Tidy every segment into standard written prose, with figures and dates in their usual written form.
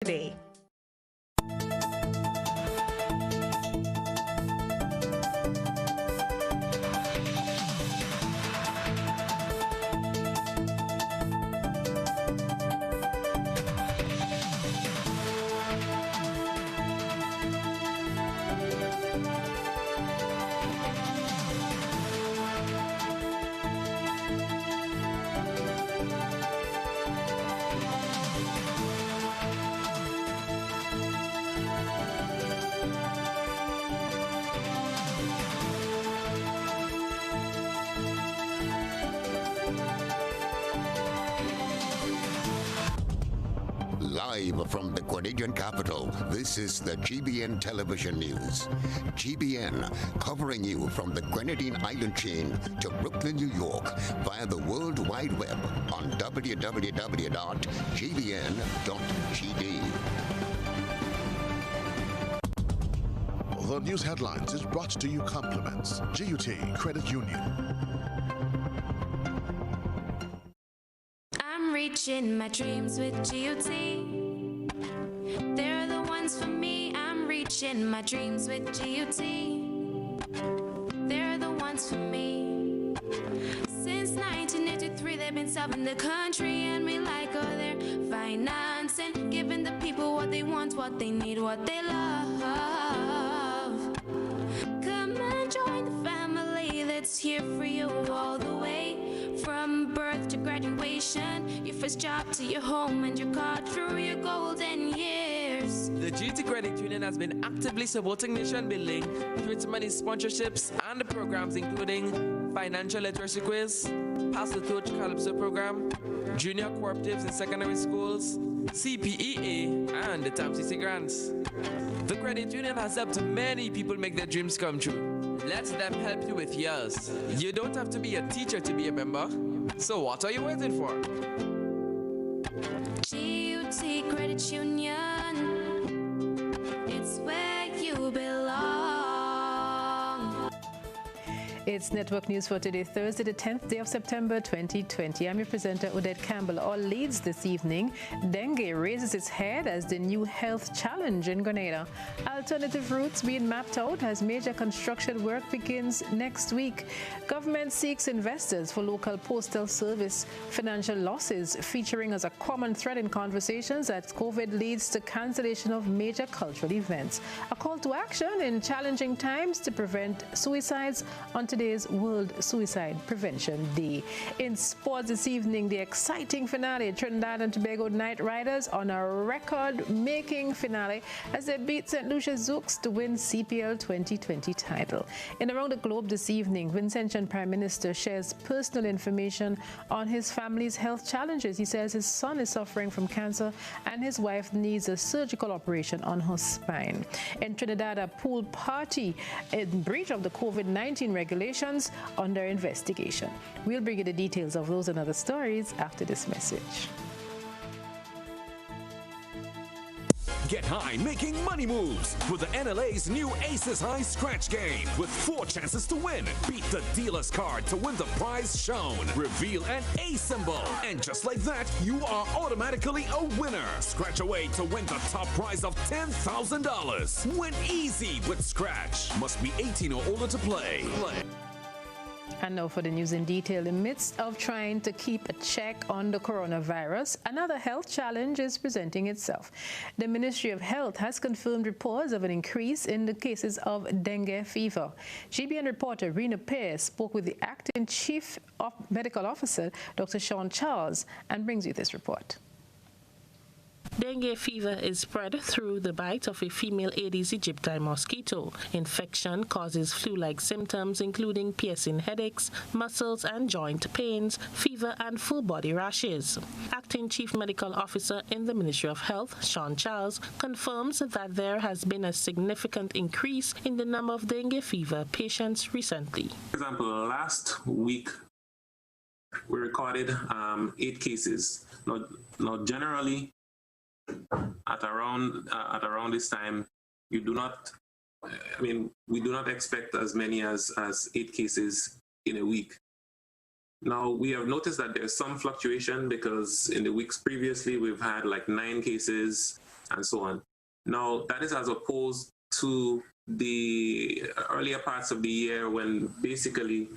today. Live from the Canadian capital, this is the GBN television news. GBN, covering you from the Grenadine Island chain to Brooklyn, New York, via the World Wide Web on www.gbn.gd. The news headlines is brought to you compliments GUT Credit Union. I'm reaching my dreams with GUT. They're the ones for me. I'm reaching my dreams with GUT. They're the ones for me. Since 1983, they've been serving the country, and we like all their financing, giving the people what they want, what they need, what they love. Come and join the family that's here for you all the way. From birth to graduation, your first job to your home and your car through your golden years. The GT Credit Union has been actively supporting nation building through its many sponsorships and programs including Financial Literacy Quiz, Pass the Torch Calypso Program, Junior Cooperatives in Secondary Schools, CPEA, and the TAMCC Grants. The Credit Union has helped many people make their dreams come true. Let them help you with yours. You don't have to be a teacher to be a member. So what are you waiting for? GUT Credit Union, it's where you belong. It's Network News for today, Thursday, the 10th day of September 2020. I'm your presenter, Odette Campbell. All leads this evening. Dengue raises its head as the new health challenge in Grenada. Alternative routes being mapped out as major construction work begins next week. Government seeks investors for local postal service. Financial losses featuring as a common thread in conversations as COVID leads to cancellation of major cultural events. A call to action in challenging times to prevent suicides on today's World Suicide Prevention Day. In sports this evening, the exciting finale, Trinidad and Tobago Knight Riders on a record-making finale as they beat St. Lucia Zouks to win CPL 2020 title. In Around the Globe this evening, Vincentian Prime Minister shares personal information on his family's health challenges. He says his son is suffering from cancer and his wife needs a surgical operation on her spine. In Trinidad, a pool party in breach of the COVID-19 regulations under investigation. We'll bring you the details of those and other stories after this message. Get high making money moves with the NLA's new Aces High Scratch game with 4 chances to win. Beat the dealer's card to win the prize shown. Reveal an A symbol. And just like that, you are automatically a winner. Scratch away to win the top prize of $10,000. Win easy with Scratch. Must be 18 or older to play. And now for the news in detail. In the midst of trying to keep a check on the coronavirus, another health challenge is presenting itself. The Ministry of Health has confirmed reports of an increase in the cases of dengue fever. GBN reporter Rena Pearce spoke with the acting Chief Medical Officer, Dr. Sean Charles, and brings you this report. Dengue fever is spread through the bite of a female Aedes aegypti mosquito. Infection causes flu-like symptoms including piercing headaches, muscles and joint pains, fever and full body rashes. Acting Chief Medical Officer in the Ministry of Health, Sean Charles, confirms that there has been a significant increase in the number of dengue fever patients recently. For example, last week we recorded 8 cases. Now generally, at around this time, we do not expect as many as 8 cases in a week. Now, we have noticed that there's some fluctuation because in the weeks previously, we've had like 9 cases, and so on. Now, that is as opposed to the earlier parts of the year when basically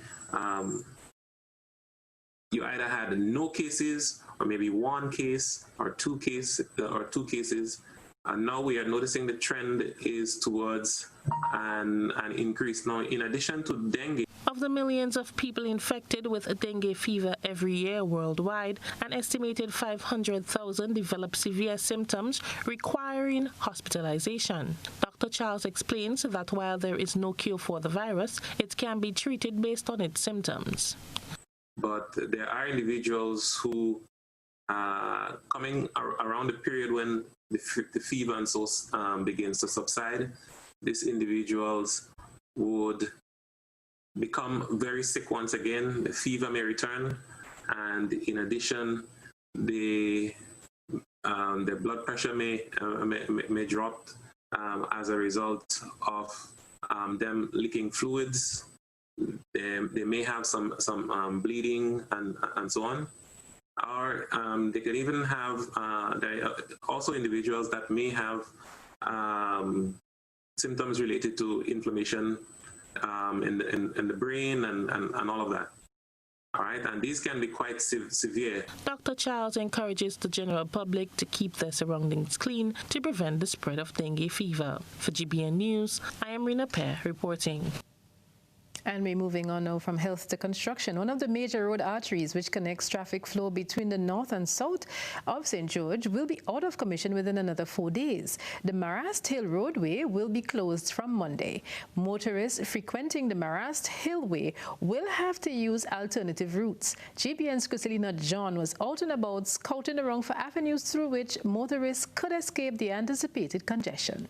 you either had no cases or maybe one case or two cases. And now we are noticing the trend is towards an increase. Now, in addition to dengue, of the millions of people infected with dengue fever every year worldwide, an estimated 500,000 develop severe symptoms requiring hospitalization. Dr. Charles explains that while there is no cure for the virus, it can be treated based on its symptoms. But there are individuals who coming around the period when the fever and so begins to subside, these individuals would become very sick once again. The fever may return, and in addition, the blood pressure may drop as a result of them leaking fluids. They may have some bleeding and so on. Or they could even have there are also individuals that may have symptoms related to inflammation in the brain and all of that. All right, and these can be quite severe. Dr. Charles encourages the general public to keep their surroundings clean to prevent the spread of dengue fever. For GBN News, I am Rina Pear reporting. And we're moving on now from health to construction. One of the major road arteries which connects traffic flow between the north and south of St. George will be out of commission within another 4 days. The Marrast Hill roadway will be closed from Monday. Motorists frequenting the Marrast Hill way will have to use alternative routes. GBN's Christelina John was out and about scouting around for avenues through which motorists could escape the anticipated congestion.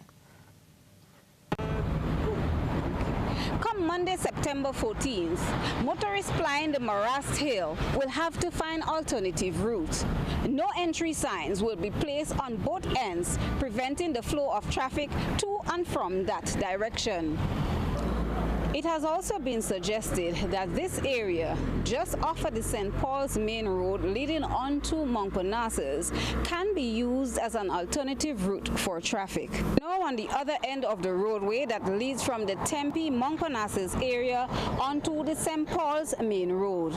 Come Monday, September 14th, motorists plying the Marrast Hill will have to find alternative routes. No entry signs will be placed on both ends, preventing the flow of traffic to and from that direction. It has also been suggested that this area, just off of the St. Paul's main road leading on to Montparnasse, can be used as an alternative route for traffic. Now on the other end of the roadway that leads from the Tempe-Montparnasse area onto the St. Paul's main road.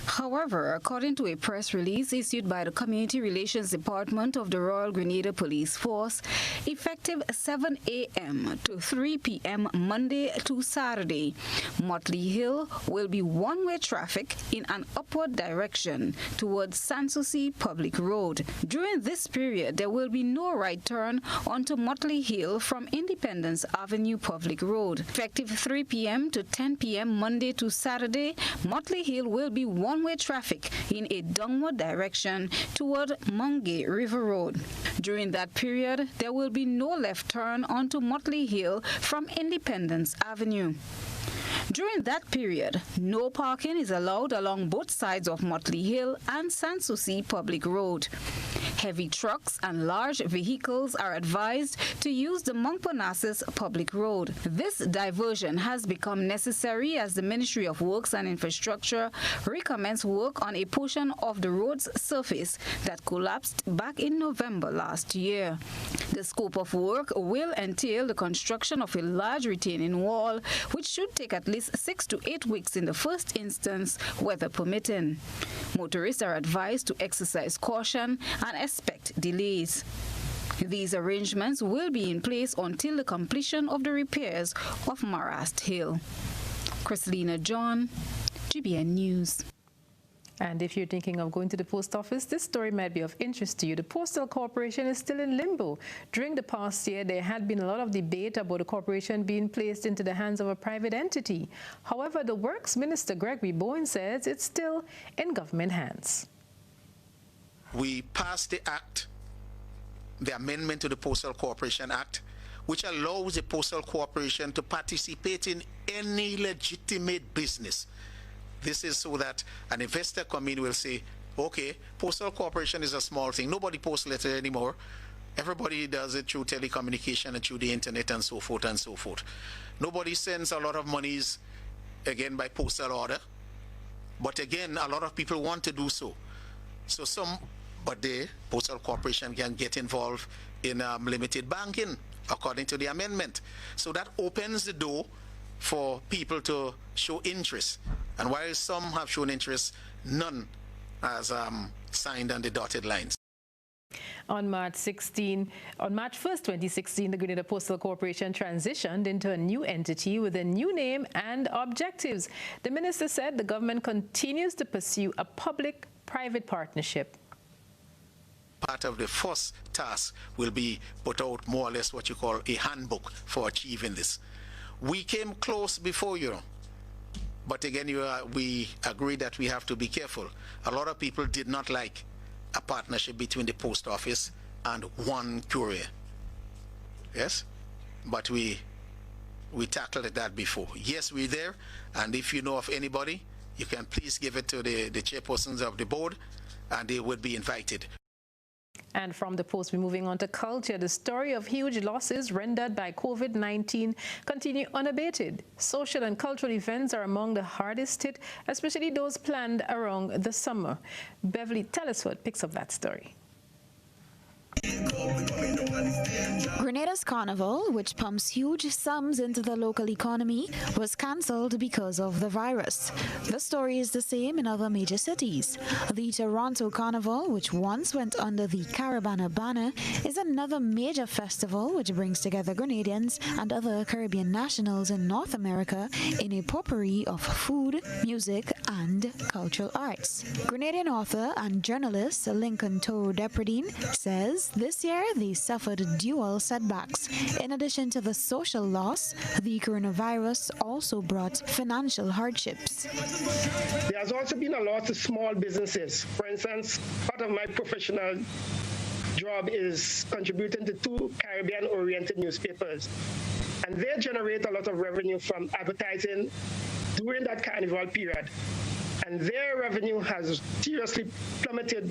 However, according to a press release issued by the Community Relations Department of the Royal Grenada Police Force, effective 7 a.m. to 3 p.m. Monday to Saturday, Motley Hill will be one-way traffic in an upward direction towards Sanssouci Public Road. During this period, there will be no right turn onto Motley Hill from Independence Avenue Public Road. Effective 3 p.m. to 10 p.m. Monday to Saturday, Motley Hill will be one-way traffic in a downward direction toward Mungay River Road. During that period, there will be no left turn onto Motley Hill from Independence Avenue. During that period, no parking is allowed along both sides of Motley Hill and Sanssouci Public Road. Heavy trucks and large vehicles are advised to use the Montparnasse Public Road. This diversion has become necessary as the Ministry of Works and Infrastructure recommenced work on a portion of the road's surface that collapsed back in November last year. The scope of work will entail the construction of a large retaining wall, which should take at least 6 to 8 weeks in the first instance, weather permitting. Motorists are advised to exercise caution and expect delays. These arrangements will be in place until the completion of the repairs of Marrast Hill. Christelina John, GBN News. And if you're thinking of going to the post office, this story might be of interest to you. The Postal Corporation is still in limbo. During the past year, there had been a lot of debate about the corporation being placed into the hands of a private entity. However, the Works Minister, Gregory Bowen, says it's still in government hands. We passed the act, the amendment to the Postal Corporation Act, which allows the Postal Corporation to participate in any legitimate business. This is so that an investor coming will say, okay, Postal Corporation is a small thing. Nobody posts letters anymore. Everybody does it through telecommunication and through the internet and so forth and so forth. Nobody sends a lot of monies, again, by postal order. But again, a lot of people want to do so. But the Postal Corporation can get involved in limited banking, according to the amendment. So that opens the door for people to show interest. And while some have shown interest, none has signed on the dotted lines. On March 1st, 2016, the Grenada Postal Corporation transitioned into a new entity with a new name and objectives. The minister said the government continues to pursue a public-private partnership. Part of the first task will be put out more or less what you call a handbook for achieving this. We came close before, but again, we agree that we have to be careful. A lot of people did not like a partnership between the post office and one courier. Yes, but we tackled that before. Yes, we're there, and if you know of anybody, you can please give it to the chairpersons of the board, and they would be invited. And from the Post, we're moving on to culture. The story of huge losses rendered by COVID-19 continue unabated. Social and cultural events are among the hardest hit, especially those planned around the summer. Beverly Telesford picks up that story. Grenada's carnival, which pumps huge sums into the local economy, was cancelled because of the virus. The story is the same in other major cities. The Toronto Carnival, which once went under the Carabana banner, is another major festival which brings together Grenadians and other Caribbean nationals in North America in a potpourri of food, music, and cultural arts. Grenadian author and journalist Lincoln Toro Depredine says this year they suffered dual setbacks. In addition to the social loss, the coronavirus also brought financial hardships. There has also been a lot of small businesses. For instance, part of my professional job is contributing to 2 Caribbean-oriented newspapers, and they generate a lot of revenue from advertising during that carnival period. And their revenue has seriously plummeted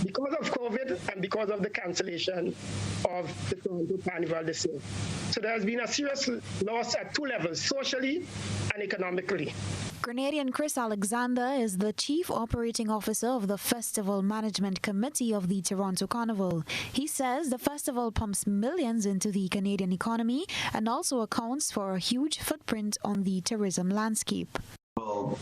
because of COVID and because of the cancellation of the Toronto Carnival this year. So there has been a serious loss at 2 levels, socially and economically. Grenadian Chris Alexander is the Chief Operating Officer of the Festival Management Committee of the Toronto Carnival. He says the festival pumps millions into the Canadian economy and also accounts for a huge footprint on the tourism landscape. Well,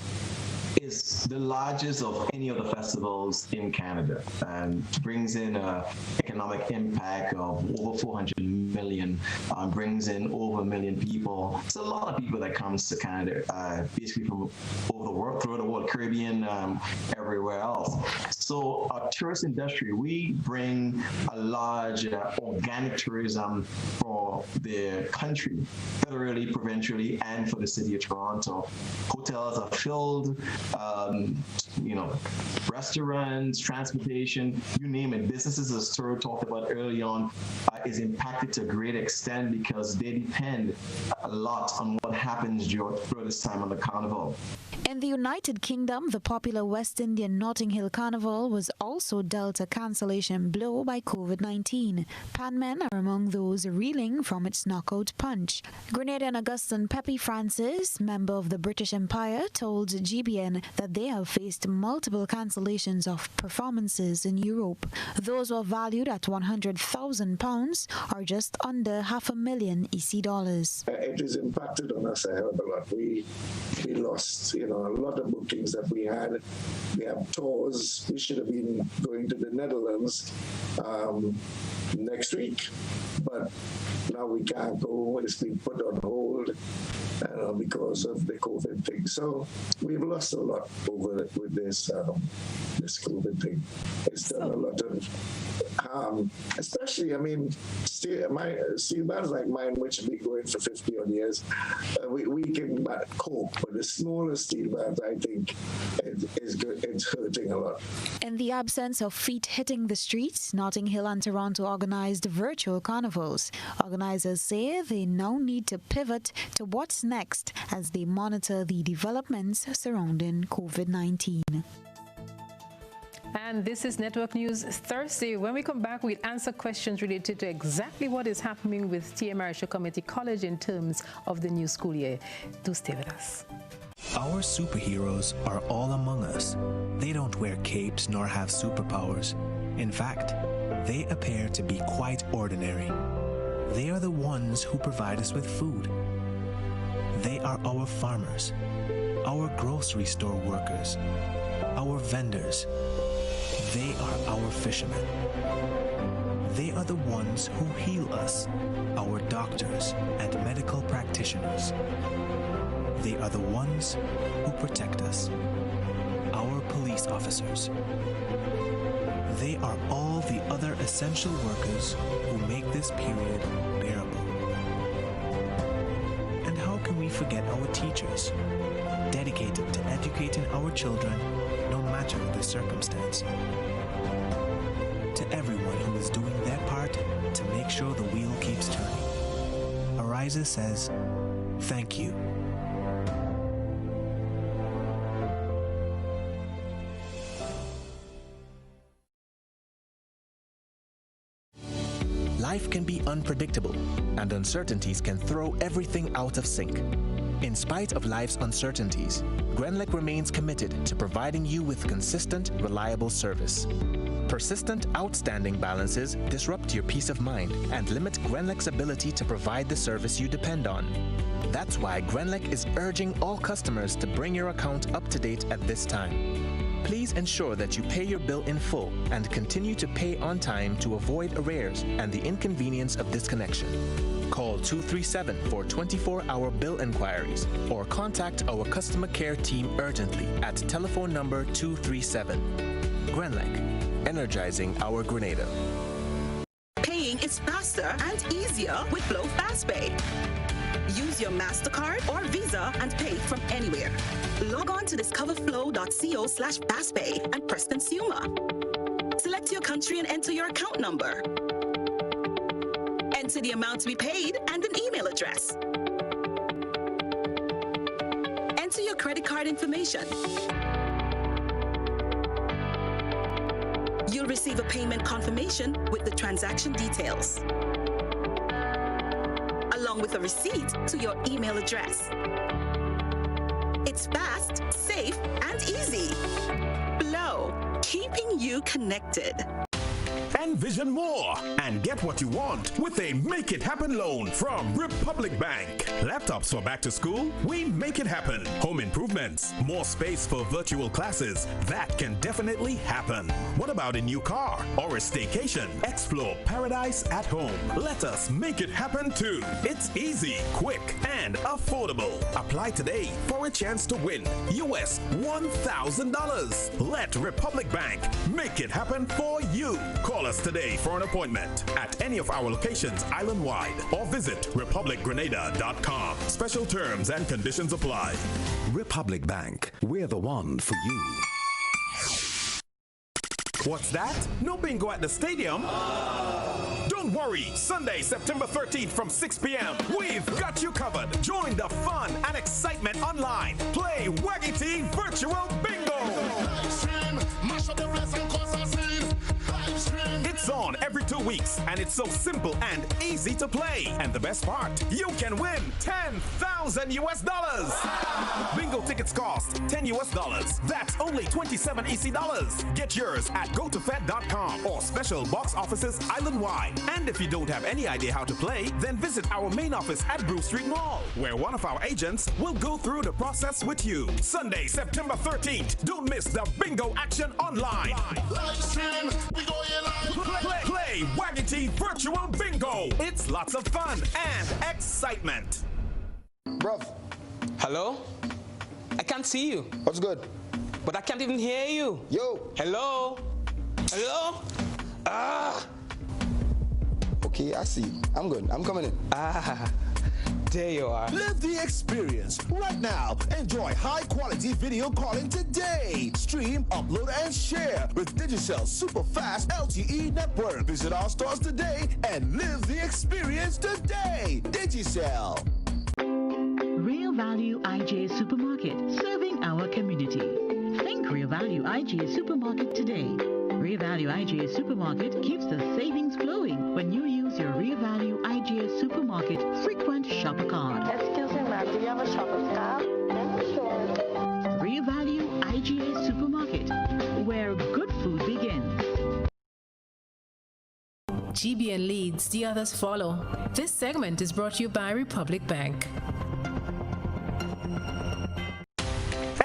is the largest of any of the festivals in Canada and brings in an economic impact of over 400 million, brings in over 1 million people. It's a lot of people that comes to Canada, basically from over the world, throughout the world, Caribbean, everywhere else. So our tourist industry, we bring a large organic tourism for the country, federally, provincially, and for the city of Toronto. Hotels are filled, restaurants, transportation, you name it. Businesses, as Toro talked about early on, is impacted to a great extent because they depend a lot on what happens throughout this time on the carnival. In the United Kingdom, the popular West Indian Notting Hill Carnival was also dealt a cancellation blow by COVID-19. Panmen are among those reeling from its knockout punch. Grenadian Augustine Pepe Francis, member of the British Empire, told GBN that they have faced multiple cancellations of performances in Europe. Those were valued at £100,000 or just under $500,000 EC dollars. It has impacted on us a hell of a lot. We lost, a lot of bookings that we had. We have tours. We should have been going to the Netherlands next week, but now we can't go. It's been put on hold because of the COVID thing. So we've lost a lot over with this COVID thing. It's done a lot of harm, especially, steel bands like mine, which have been going for 50 odd years, we can cope, but the smaller steel bands, I think, it's hurting a lot. In the absence of feet hitting the streets, Notting Hill and Toronto organized virtual carnivals. Organizers say they now need to pivot to what's next as they monitor the developments surrounding COVID-19. And this is Network News Thursday. When we come back, we'll answer questions related to exactly what is happening with TMR Community College in terms of the new school year. Do stay with us. Our superheroes are all among us. They don't wear capes nor have superpowers. In fact, they appear to be quite ordinary. They are the ones who provide us with food. They are our farmers, our grocery store workers, our vendors. They are our fishermen. They are the ones who heal us, our doctors and medical practitioners. They are the ones who protect us, our police officers. They are all the other essential workers who make this period bearable. And how can we forget our teachers, dedicated to educating our children no matter the circumstance? To everyone who is doing their part to make sure the wheel keeps turning, Ariza says, thank you. Life can be unpredictable, and uncertainties can throw everything out of sync. In spite of life's uncertainties, Grenlec remains committed to providing you with consistent, reliable service. Persistent, outstanding balances disrupt your peace of mind and limit Grenlec's ability to provide the service you depend on. That's why Grenlec is urging all customers to bring your account up to date at this time. Please ensure that you pay your bill in full and continue to pay on time to avoid arrears and the inconvenience of disconnection. Call 237 for 24-hour bill inquiries or contact our customer care team urgently at telephone number 237. Grenlec, energizing our Grenada. Paying is faster and easier with Flow FastPay. Use your MasterCard or Visa and pay from anywhere. Log on to discoverflow.co/fastpay and press Consumer. Select your country and enter your account number. Enter the amount to be paid and an email address. Enter your credit card information. You'll receive a payment confirmation with the transaction details, along with a receipt to your email address. It's fast, safe, and easy. Flow, keeping you connected. Envision more and get what you want with a Make It Happen loan from Republic Bank. Laptops for back to school? We make it happen. Home improvements? More space for virtual classes? That can definitely happen. What about a new car or a staycation? Explore paradise at home. Let us make it happen too. It's easy, quick, and affordable. Apply today for a chance to win US $1,000. Let Republic Bank make it happen for you. Call us today for an appointment at any of our locations island-wide or visit republicgrenada.com. Special terms and conditions apply. Republic Bank, we're the one for you. What's that? No bingo at the stadium? Don't worry, Sunday, September 13th from 6 p.m. We've got you covered. Join the fun and excitement online. Play Waggity Virtual Bingo. It's on every 2 weeks, and it's so simple and easy to play. And the best part, you can win $10,000 US. Bingo tickets cost $10 US. That's only 27 EC dollars. Get yours at gotofed.com or special box offices island-wide. And if you don't have any idea how to play, then visit our main office at Brew Street Mall, where one of our agents will go through the process with you. Sunday, September 13th. Don't miss the bingo action online. Live stream, we go live. Play Waggity Virtual Bingo. It's lots of fun and excitement. Bruv. Hello? I can't see you. What's good? But I can't even hear you. Yo. Hello? Hello? Ah. Okay, I see. I'm good. I'm coming in. Ah. There you are. Live the experience right now. Enjoy high-quality video calling today. Stream, upload, and share with Digicel super fast LTE network. Visit our stores today and live the experience today. Digicel. Real Value IGA Supermarket, serving our community. Think Real Value IGA Supermarket today. Real Value IGA Supermarket keeps the savings flowing when you use your Real Value IGA Supermarket frequent shopper card. Excuse me, ma'am, do you have a shopper card? Yeah, sure. Real Value IGA Supermarket, where good food begins. GBN leads, the others follow. This segment is brought to you by Republic Bank.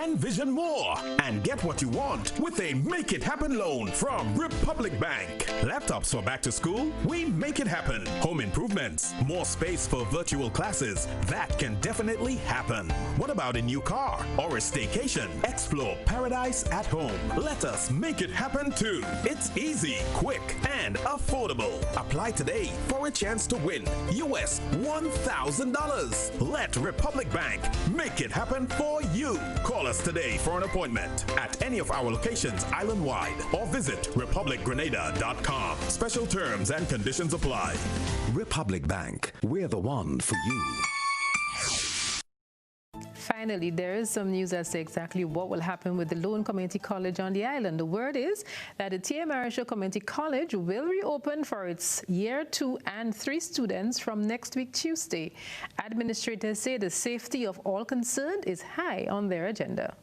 Envision more and get what you want with a Make It Happen loan from Republic Bank. Laptops for back to school? We make it happen. Home improvements? More space for virtual classes? That can definitely happen. What about a new car or a staycation? Explore paradise at home. Let us make it happen too. It's easy, quick, and affordable. Apply today for a chance to win US $1,000. Let Republic Bank make it happen for you. Call us today for an appointment at any of our locations island-wide or visit republicgrenada.com. Special terms and conditions apply. Republic Bank, we're the one for you. Finally, there is some news as to exactly what will happen with the Lone Community College on the island. The word is that the T.M. Community College will reopen for its Year 2 and 3 students from next week, Tuesday. Administrators say the safety of all concerned is high on their agenda.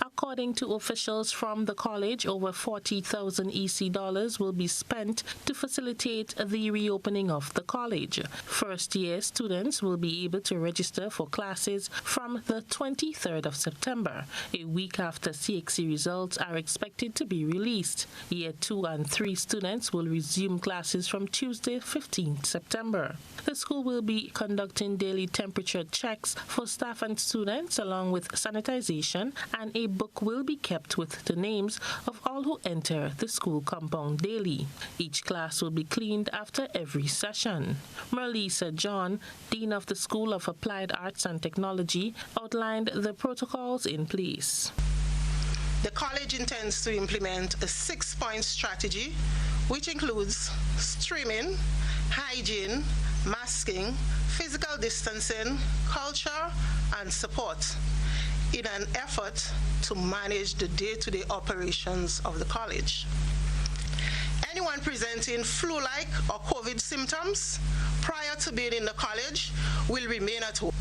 According to officials from the college, over 40,000 EC dollars will be spent to facilitate the reopening of the college. First-year students will be able to register for classes from the 23rd of September, a week after CXC results are expected to be released. Year 2 and 3 students will resume classes from Tuesday, 15th September. The school will be conducting daily temperature checks for staff and students, along with sanitization, and a book will be kept with the names of all who enter the school compound daily. Each class will be cleaned after every session. Merlisa John, Dean of the School of Applied Arts and Technology, outlined the protocols in place. The college intends to implement a 6-point strategy, which includes streaming, hygiene, masking, physical distancing, culture, and support, in an effort to manage the day-to-day operations of the college. Anyone presenting flu-like or COVID symptoms prior to being in the college will remain at home.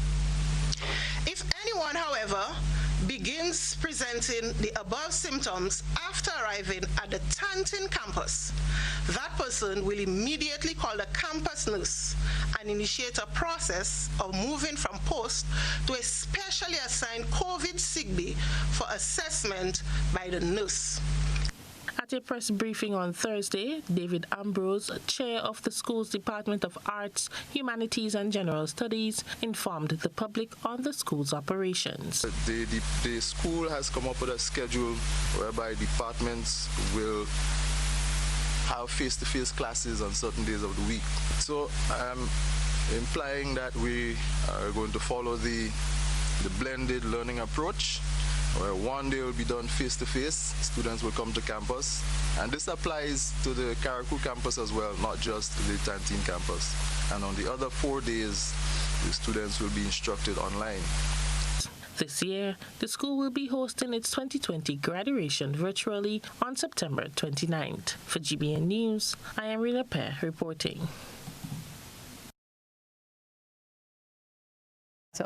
If anyone, however, begins presenting the above symptoms after arriving at the Tantin campus, that person will immediately call the campus nurse and initiate a process of moving from post to a specially assigned COVID sick bay for assessment by the nurse. At a press briefing on Thursday, David Ambrose, chair of the school's Department of Arts, Humanities and General Studies, informed the public on the school's operations. The school has come up with a schedule whereby departments will have face-to-face classes on certain days of the week. So I'm implying that we are going to follow the blended learning approach, where one day will be done face-to-face, students will come to campus, and this applies to the Karakou campus as well, not just the Tantin campus. And on the other 4 days, the students will be instructed online. This year, the school will be hosting its 2020 graduation virtually on September 29th. For GBN News, I am Rina Pear reporting.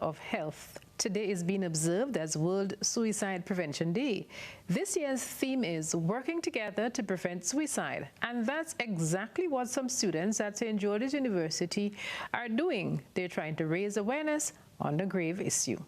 Of health. Today is being observed as World Suicide Prevention Day. This year's theme is working together to prevent suicide, and that's exactly what some students at St. George's University are doing. They're trying to raise awareness on the grave issue.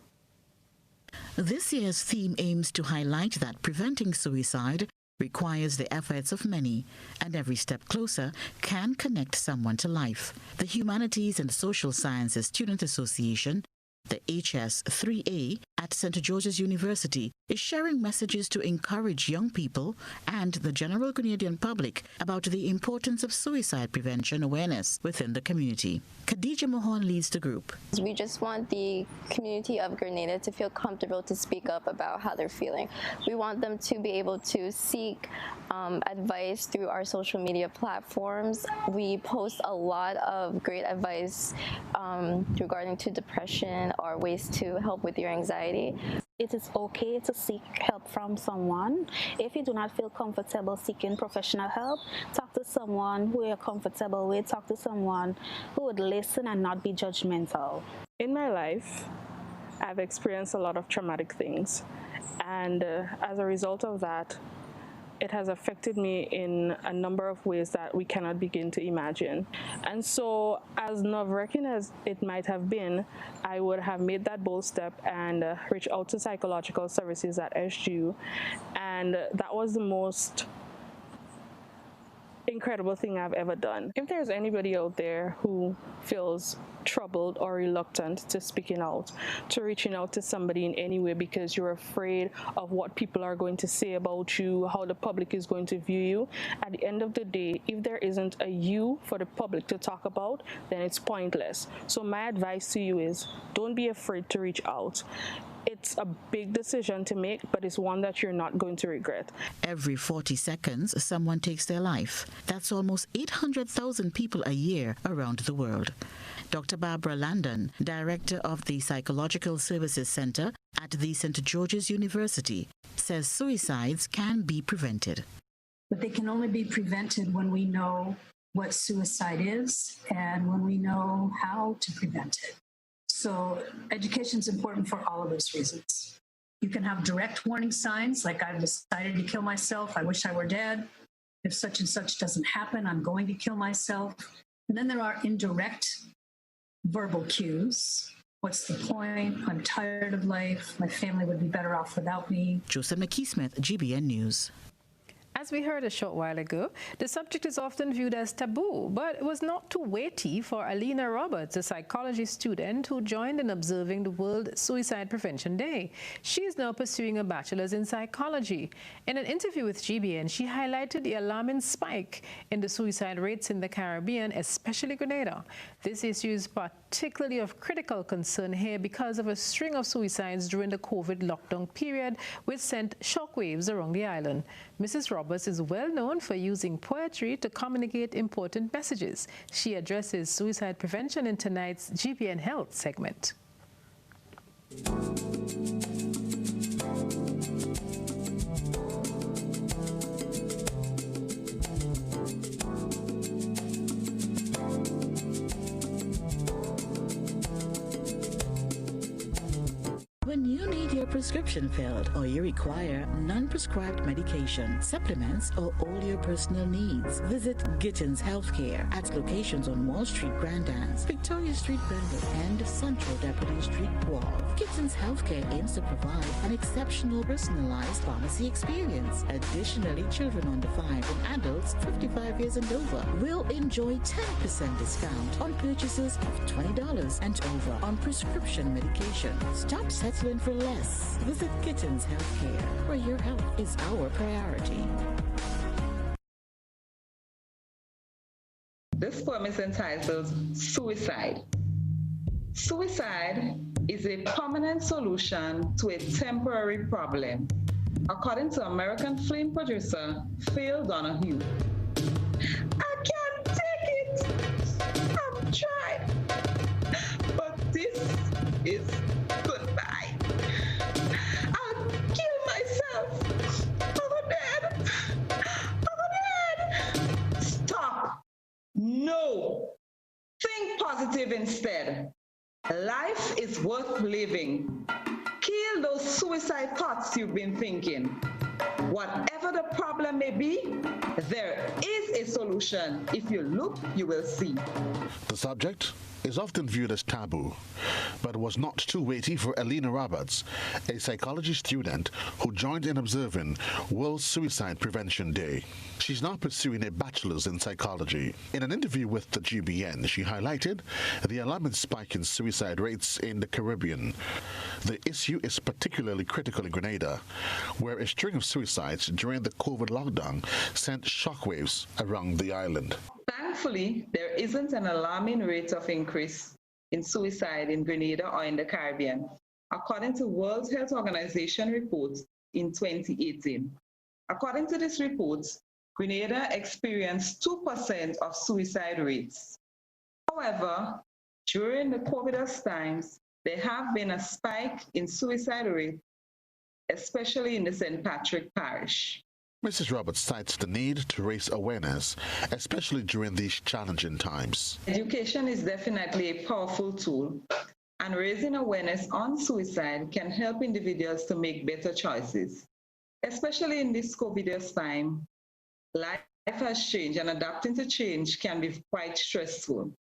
This year's theme aims to highlight that preventing suicide requires the efforts of many, and every step closer can connect someone to life. The Humanities and Social Sciences Student Association, the HS3A at St. George's University, is sharing messages to encourage young people and the general Grenadian public about the importance of suicide prevention awareness within the community. Khadija Mohon leads the group. We just want the community of Grenada to feel comfortable to speak up about how they're feeling. We want them to be able to seek advice through our social media platforms. We post a lot of great advice regarding to depression or ways to help with your anxiety. It is okay to seek help from someone. If you do not feel comfortable seeking professional help, talk to someone who you're comfortable with, talk to someone who would listen and not be judgmental. In my life, I've experienced a lot of traumatic things, and as a result of that, it has affected me in a number of ways that we cannot begin to imagine. And so, as nerve-wracking as it might have been, I would have made that bold step and reached out to psychological services at SGU, and that was the most incredible thing I've ever done. If there's anybody out there who feels troubled or reluctant to speaking out, to reaching out to somebody in any way because you're afraid of what people are going to say about you, how the public is going to view you, at the end of the day, if there isn't a you for the public to talk about, then it's pointless. So my advice to you is don't be afraid to reach out. It's a big decision to make, but it's one that you're not going to regret. Every 40 seconds, someone takes their life. That's almost 800,000 people a year around the world. Dr. Barbara Landon, director of the Psychological Services Center at the St. George's University, says suicides can be prevented. But they can only be prevented when we know what suicide is and when we know how to prevent it. So education is important for all of those reasons. You can have direct warning signs like I've decided to kill myself, I wish I were dead. If such and such doesn't happen, I'm going to kill myself. And then there are indirect verbal cues. What's the point? I'm tired of life. My family would be better off without me. Joseph McKee-Smith, GBN News. As we heard a short while ago, the subject is often viewed as taboo, but it was not too weighty for Alina Roberts, a psychology student who joined in observing the World Suicide Prevention Day. She is now pursuing a bachelor's in psychology. In an interview with GBN, she highlighted the alarming spike in the suicide rates in the Caribbean, especially Grenada. This issue is particularly of critical concern here because of a string of suicides during the COVID lockdown period, which sent shockwaves around the island. Mrs. Roberts is well known for using poetry to communicate important messages. She addresses suicide prevention in tonight's GBN Health segment. When you need your prescription filled or you require non-prescribed medication, supplements, or all your personal needs, visit Gittins Healthcare at locations on Wall Street, Grandans, Victoria Street, Brandon, and Central Deputy Street, Wall. Gittins Healthcare aims to provide an exceptional personalized pharmacy experience. Additionally, children under 5 and adults 55 years and over will enjoy 10% discount on purchases of $20 and over on prescription medication. Stop settling for less. Visit Gittins Healthcare, where your health is our priority. This poem is entitled Suicide. Suicide is a permanent solution to a temporary problem, according to American film producer Phil Donahue. I can't take it. I've tried, but this is goodbye. I'll kill myself. Odette! Odette! Stop. No. Think positive instead. Life is worth living. Kill those suicide thoughts you've been thinking. Whatever the problem may be, there is a solution. If you look, you will see. The subject is often viewed as taboo, but was not too weighty for Alina Roberts, a psychology student who joined in observing World Suicide Prevention Day. She's now pursuing a bachelor's in psychology. In an interview with the GBN, she highlighted the alarming spike in suicide rates in the Caribbean. The issue is particularly critical in Grenada, where a string of suicides during the COVID lockdown sent shockwaves around the island. Thankfully, there isn't an alarming rate of increase in suicide in Grenada or in the Caribbean, according to World Health Organization reports in 2018. According to this report, Grenada experienced 2% of suicide rates. However, during the COVID times, there have been a spike in suicide rates, especially in the St. Patrick Parish. Mrs. Roberts cites the need to raise awareness, especially during these challenging times. Education is definitely a powerful tool, and raising awareness on suicide can help individuals to make better choices, Especially in this COVIDous time, life has changed and adapting to change can be quite stressful.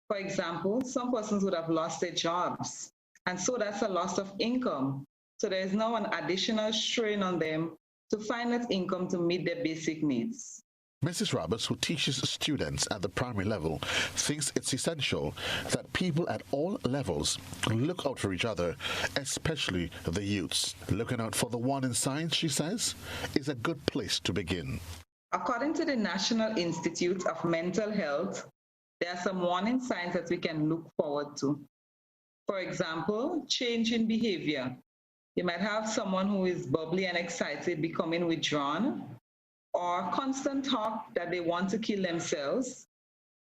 For example, some persons would have lost their jobs, and so that's a loss of income. So there is now an additional strain on them to find that income to meet their basic needs. Mrs. Roberts, who teaches students at the primary level, thinks it's essential that people at all levels look out for each other, especially the youths. Looking out for the one in science, she says, is a good place to begin. According to the National Institute of Mental Health, there are some warning signs that we can look forward to. For example, change in behavior. You might have someone who is bubbly and excited becoming withdrawn, or constant talk that they want to kill themselves,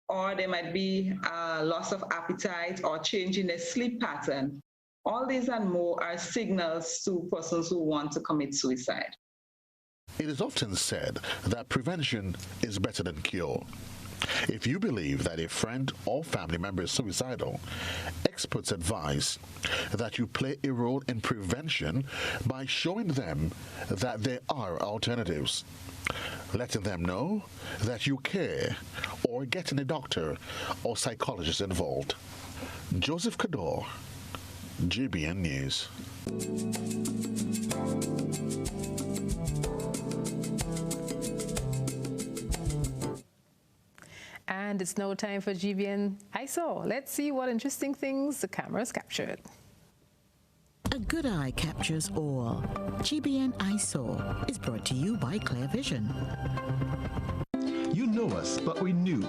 or there might be a loss of appetite or change in their sleep pattern. All these and more are signals to persons who want to commit suicide. It is often said that prevention is better than cure. If you believe that a friend or family member is suicidal, experts advise that you play a role in prevention by showing them that there are alternatives, letting them know that you care, or getting a doctor or psychologist involved. Joseph Kador, GBN News. And it's now time for GBN I Saw. Let's see what interesting things the cameras captured. A good eye captures all. GBN I Saw is brought to you by Clear Vision. You know us, but we knew.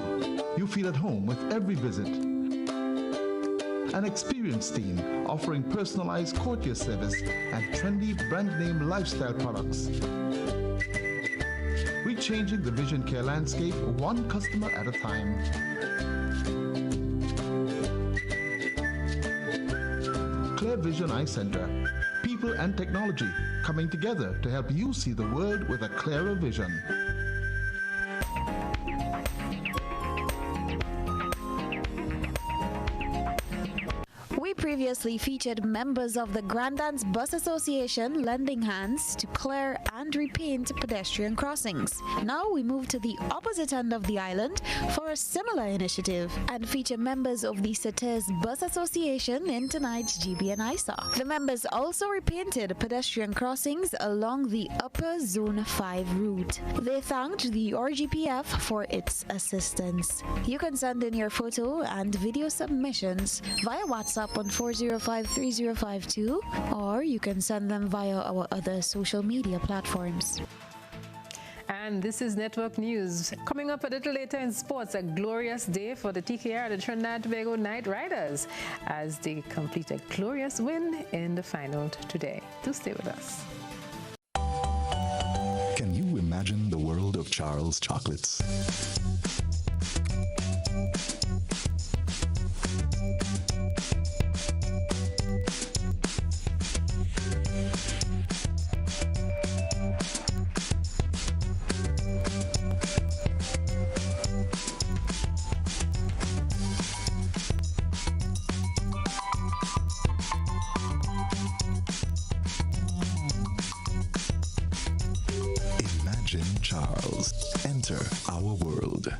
You feel at home with every visit. An experienced team offering personalized courtier service and trendy brand name lifestyle products. We're changing the vision care landscape one customer at a time. Clear Vision Eye Center. People and technology coming together to help you see the world with a clearer vision. Previously featured members of the Grandans Bus Association lending hands to clear and repaint pedestrian crossings. Now we move to the opposite end of the island for a similar initiative and feature members of the Sauteurs Bus Association in tonight's GBN I Saw. The members also repainted pedestrian crossings along the upper Zone 5 route. They thanked the RGPF for its assistance. You can send in your photo and video submissions via WhatsApp on 405-3052, or you can send them via our other social media platforms. And this is Network News. Coming up a little later in sports, a glorious day for the TKR, the Trinidad and Tobago Knight Riders, as they complete a glorious win in the final today. Do stay with us. Can you imagine the world of Charles chocolates? Charles. Enter our world.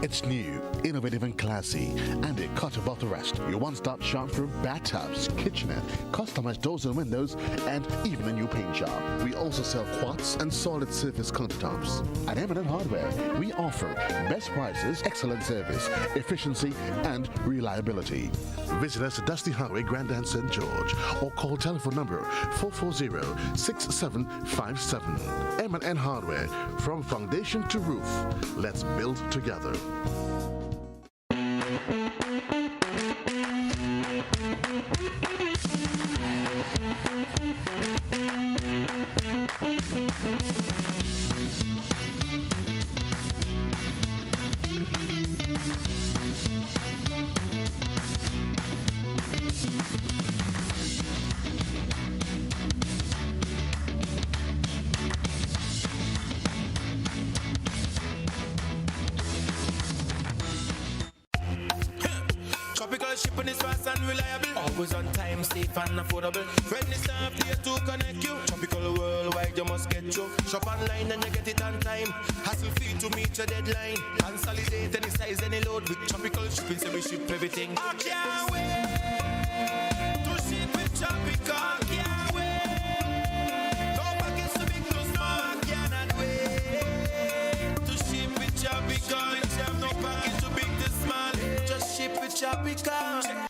It's new, innovative and classy, and it cut above the rest. Your one-stop shop for bathtubs, kitchenette, customized doors and windows, and even a new paint job. We also sell quartz and solid surface countertops. At M&N Hardware, we offer best prices, excellent service, efficiency, and reliability. Visit us at Dusty Highway, Grandin, St. George, or call telephone number 440-6757. M&N Hardware, from foundation to roof. Let's build together. shipping is fast and reliable. Always on time, safe and affordable. Friendly staff here to connect you. Tropical worldwide, you must get you. Shop online and you get it on time. Hassle free to meet your deadline. Consolidate any size, any load with tropical shipping, so we ship everything. I can't wait to ship with tropical. Can't wait. No package too big, too small. I cannot wait to ship with tropical. No package too big, too small. Just ship with tropical.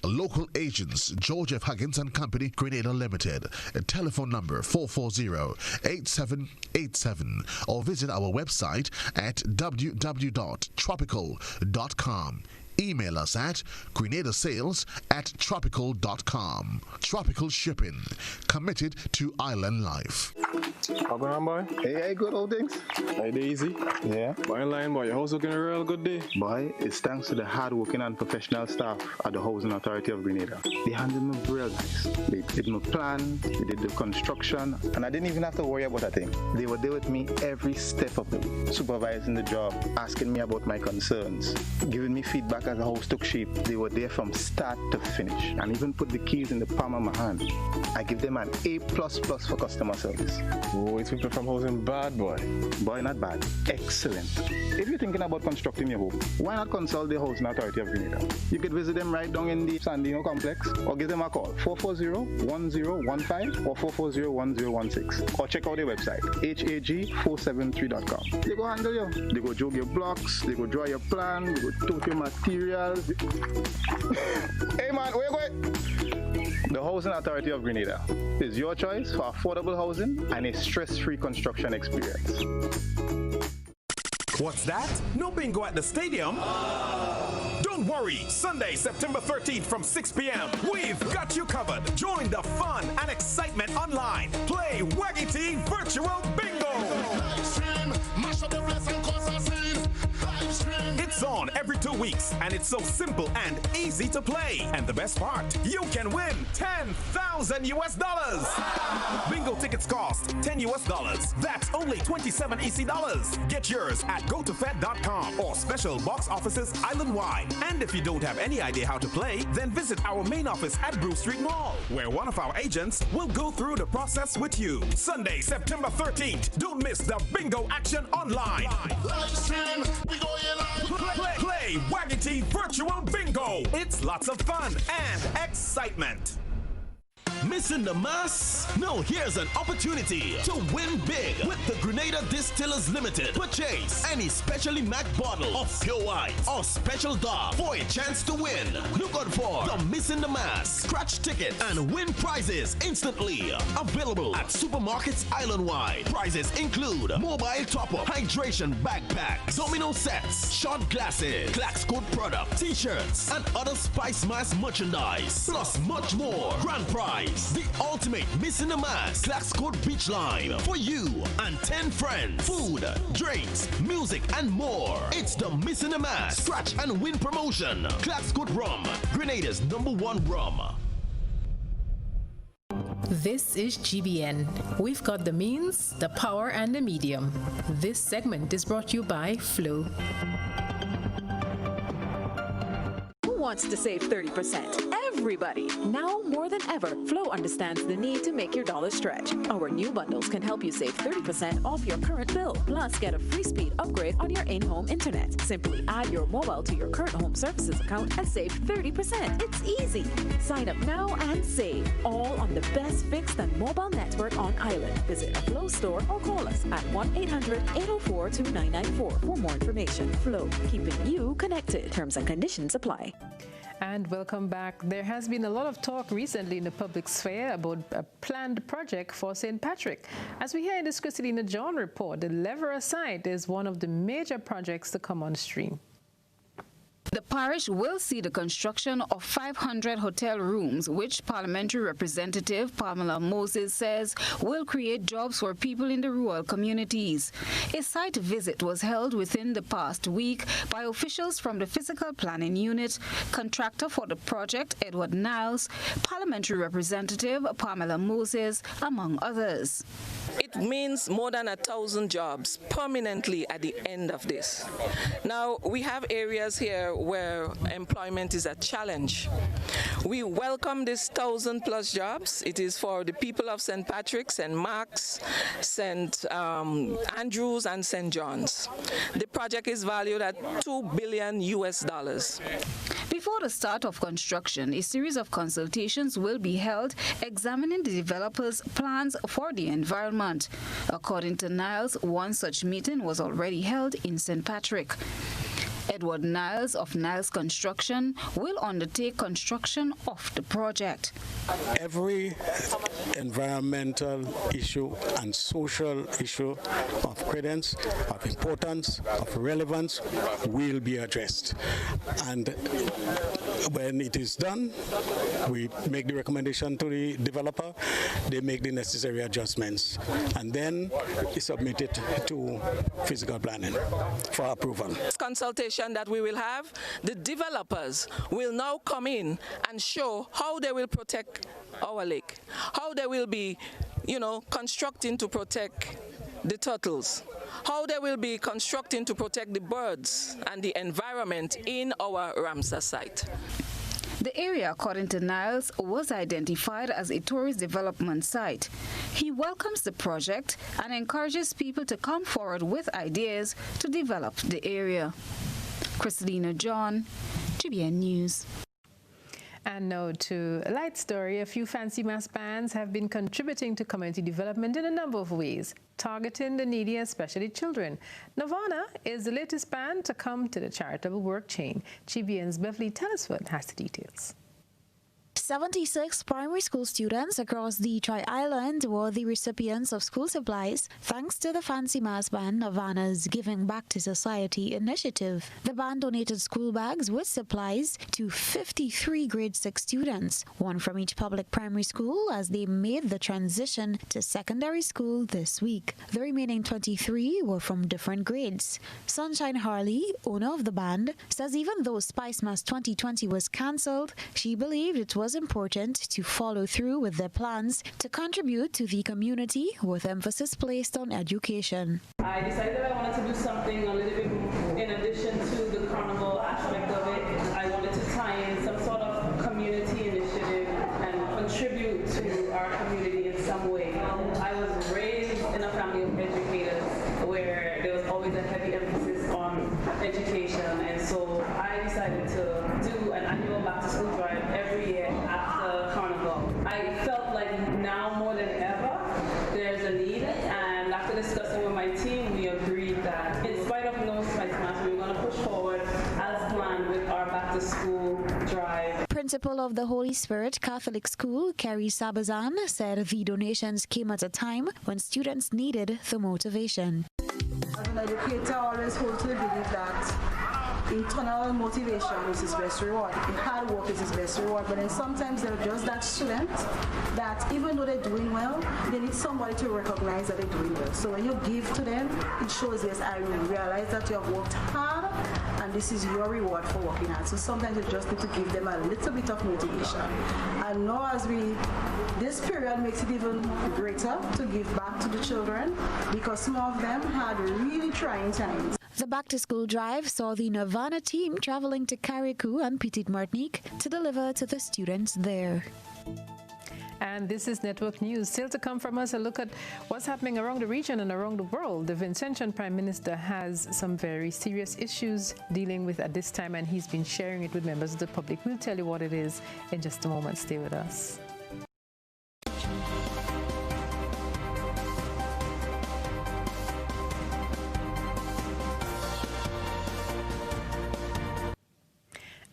Local agents, George F. Huggins and Company, Grenada Limited. Telephone number 440-8787 or visit our website at www.tropical.com. Email us at grenadasales@tropical.com. Tropical Shipping, committed to island life. How going on, boy? Hey, good old things. Hey, Daisy. Yeah. Boy, in line, boy. Your house looking a real good day. Boy, it's thanks to the hard-working and professional staff at the Housing Authority of Grenada. They handled me real nice. They did my plan, they did the construction, and I didn't even have to worry about a thing. They were there with me every step of the way, supervising the job, asking me about my concerns, giving me feedback as the house took shape. They were there from start to finish, and even put the keys in the palm of my hand. I give them an A++ for customer service. Oh, it's people from housing bad, boy. Boy, not bad. Excellent. If you're thinking about constructing your home, why not consult the Housing Authority of Grenada? You could visit them right down in the Sandino complex, or give them a call, 440-1015 or 440-1016, or check out their website, hag473.com. They go handle you. They go jog your blocks, they go draw your plan, they go tote your materials. Hey man, where you going? The Housing Authority of Grenada is your choice for affordable housing and a stress-free construction experience. What's that? No bingo at the stadium? Don't worry, Sunday, September 13th from 6 p.m. We've got you covered. Join the fun and excitement online. Play Waggity Virtual Bingo. It's on every 2 weeks, and it's so simple and easy to play. And the best part, you can win $10,000 US. Bingo tickets cost $10 US. That's only 27 EC dollars. Get yours at gotofed.com or special box offices island-wide. And if you don't have any idea how to play, then visit our main office at Brew Street Mall, where one of our agents will go through the process with you. Sunday, September 13th. Don't miss the bingo action online. Live stream, we go Play Waggity Virtual Bingo. It's lots of fun and excitement. Missing the mass? No, here's an opportunity to win big with the Grenada Distillers Limited. Purchase any specially marked bottle of pure white or special dark for a chance to win. Look out for the Missing the Mass scratch ticket and win prizes instantly. Available at supermarkets island-wide. Prizes include mobile top-up, hydration backpack, domino sets, shot glasses, Clax Code product, t-shirts, and other Spice Mass merchandise. Plus much more. Grand prize, the ultimate Missing the Mass Clax Code Beach Line for you and 10 friends. Food, drinks, music, and more. It's the Missing the Mass Scratch and Win promotion. Clax Code Rum, Grenada's #1 rum. This is GBN. We've got the means, the power, and the medium. This segment is brought to you by Flow. Who wants to save 30%? Everybody. Now more than ever, Flow understands the need to make your dollar stretch. Our new bundles can help you save 30% off your current bill. Plus, get a free speed upgrade on your in-home internet. Simply add your mobile to your current home services account and save 30%. It's easy. Sign up now and save. All on the best fixed and mobile network on island. Visit a Flow store or call us at 1-800-804-2994 for more information. Flow, keeping you connected. Terms and conditions apply. And welcome back. There has been a lot of talk recently in the public sphere about a planned project for St. Patrick. As we hear in this Christina John report, the Leverer site is one of the major projects to come on stream. The parish will see the construction of 500 hotel rooms, which Parliamentary Representative Pamela Moses says will create jobs for people in the rural communities. A site visit was held within the past week by officials from the Physical Planning Unit, contractor for the project Edward Niles, Parliamentary Representative Pamela Moses, among others. It means more than 1,000 jobs permanently at the end of this. Now, we have areas here where employment is a challenge. We welcome this 1,000+ jobs. It is for the people of St. Patrick's, St. Mark's, St. Andrews, and St. John's. The project is valued at $2 billion. Before the start of construction, a series of consultations will be held examining the developers' plans for the environment. According to Niles, one such meeting was already held in St. Patrick. Edward Niles of Niles Construction will undertake construction of the project. Every environmental issue and social issue of credence, of importance, of relevance will be addressed. And when it is done, we make the recommendation to the developer, they make the necessary adjustments, and then it's submitted to physical planning for approval. Consultation that we will have, the developers will now come in and show how they will protect our lake, how they will be, constructing to protect the turtles, how they will be constructing to protect the birds and the environment in our Ramsar site. The area, according to Niles, was identified as a tourist development site. He welcomes the project and encourages people to come forward with ideas to develop the area. Christina John, GBN News. And now to a light story. A few fancy mass bands have been contributing to community development in a number of ways, targeting the needy, especially children. Nirvana is the latest band to come to the charitable work chain. GBN's Beverly Tellisford has the details. 76 primary school students across the Tri-Island were the recipients of school supplies thanks to the fancy mass band Nirvana's Giving Back to Society initiative. The band donated school bags with supplies to 53 grade 6 students, one from each public primary school, as they made the transition to secondary school this week. The remaining 23 were from different grades. Sunshine Harley, owner of the band, says even though Spice Mass 2020 was cancelled, she believed it was important to follow through with their plans to contribute to the community with emphasis placed on education. I decided I wanted to do something a little bit more in addition to the carnival aspect of it. I wanted to tie in some sort of community initiative and contribute to our community in some way. I was raised in a family of educators where there was always a heavy emphasis on education, and so I decided to do an annual back to school drive every year after Carnival. I felt like now more than ever there's a need, and after discussing with my team, we agreed that in spite of no Spice Mass, we were going to push forward as planned with our back to school drive. Principal of the Holy Spirit Catholic School, Carrie Sabazan, said the donations came at a time when students needed the motivation. As an educator, I always hold to the belief that internal motivation is his best reward. Hard work is his best reward. But then sometimes they're just that student that even though they're doing well, they need somebody to recognize that they're doing well. So when you give to them, it shows, yes, I realize that you have worked hard and this is your reward for working hard. So sometimes you just need to give them a little bit of motivation. And now as this period makes it even greater to give back to the children because some of them had really trying times. The back-to-school drive saw the Nirvana team traveling to Carriacou and Petite Martinique to deliver to the students there. And this is Network News. Still to come from us, a look at what's happening around the region and around the world. The Vincentian Prime Minister has some very serious issues dealing with at this time, and he's been sharing it with members of the public. We'll tell you what it is in just a moment. Stay with us.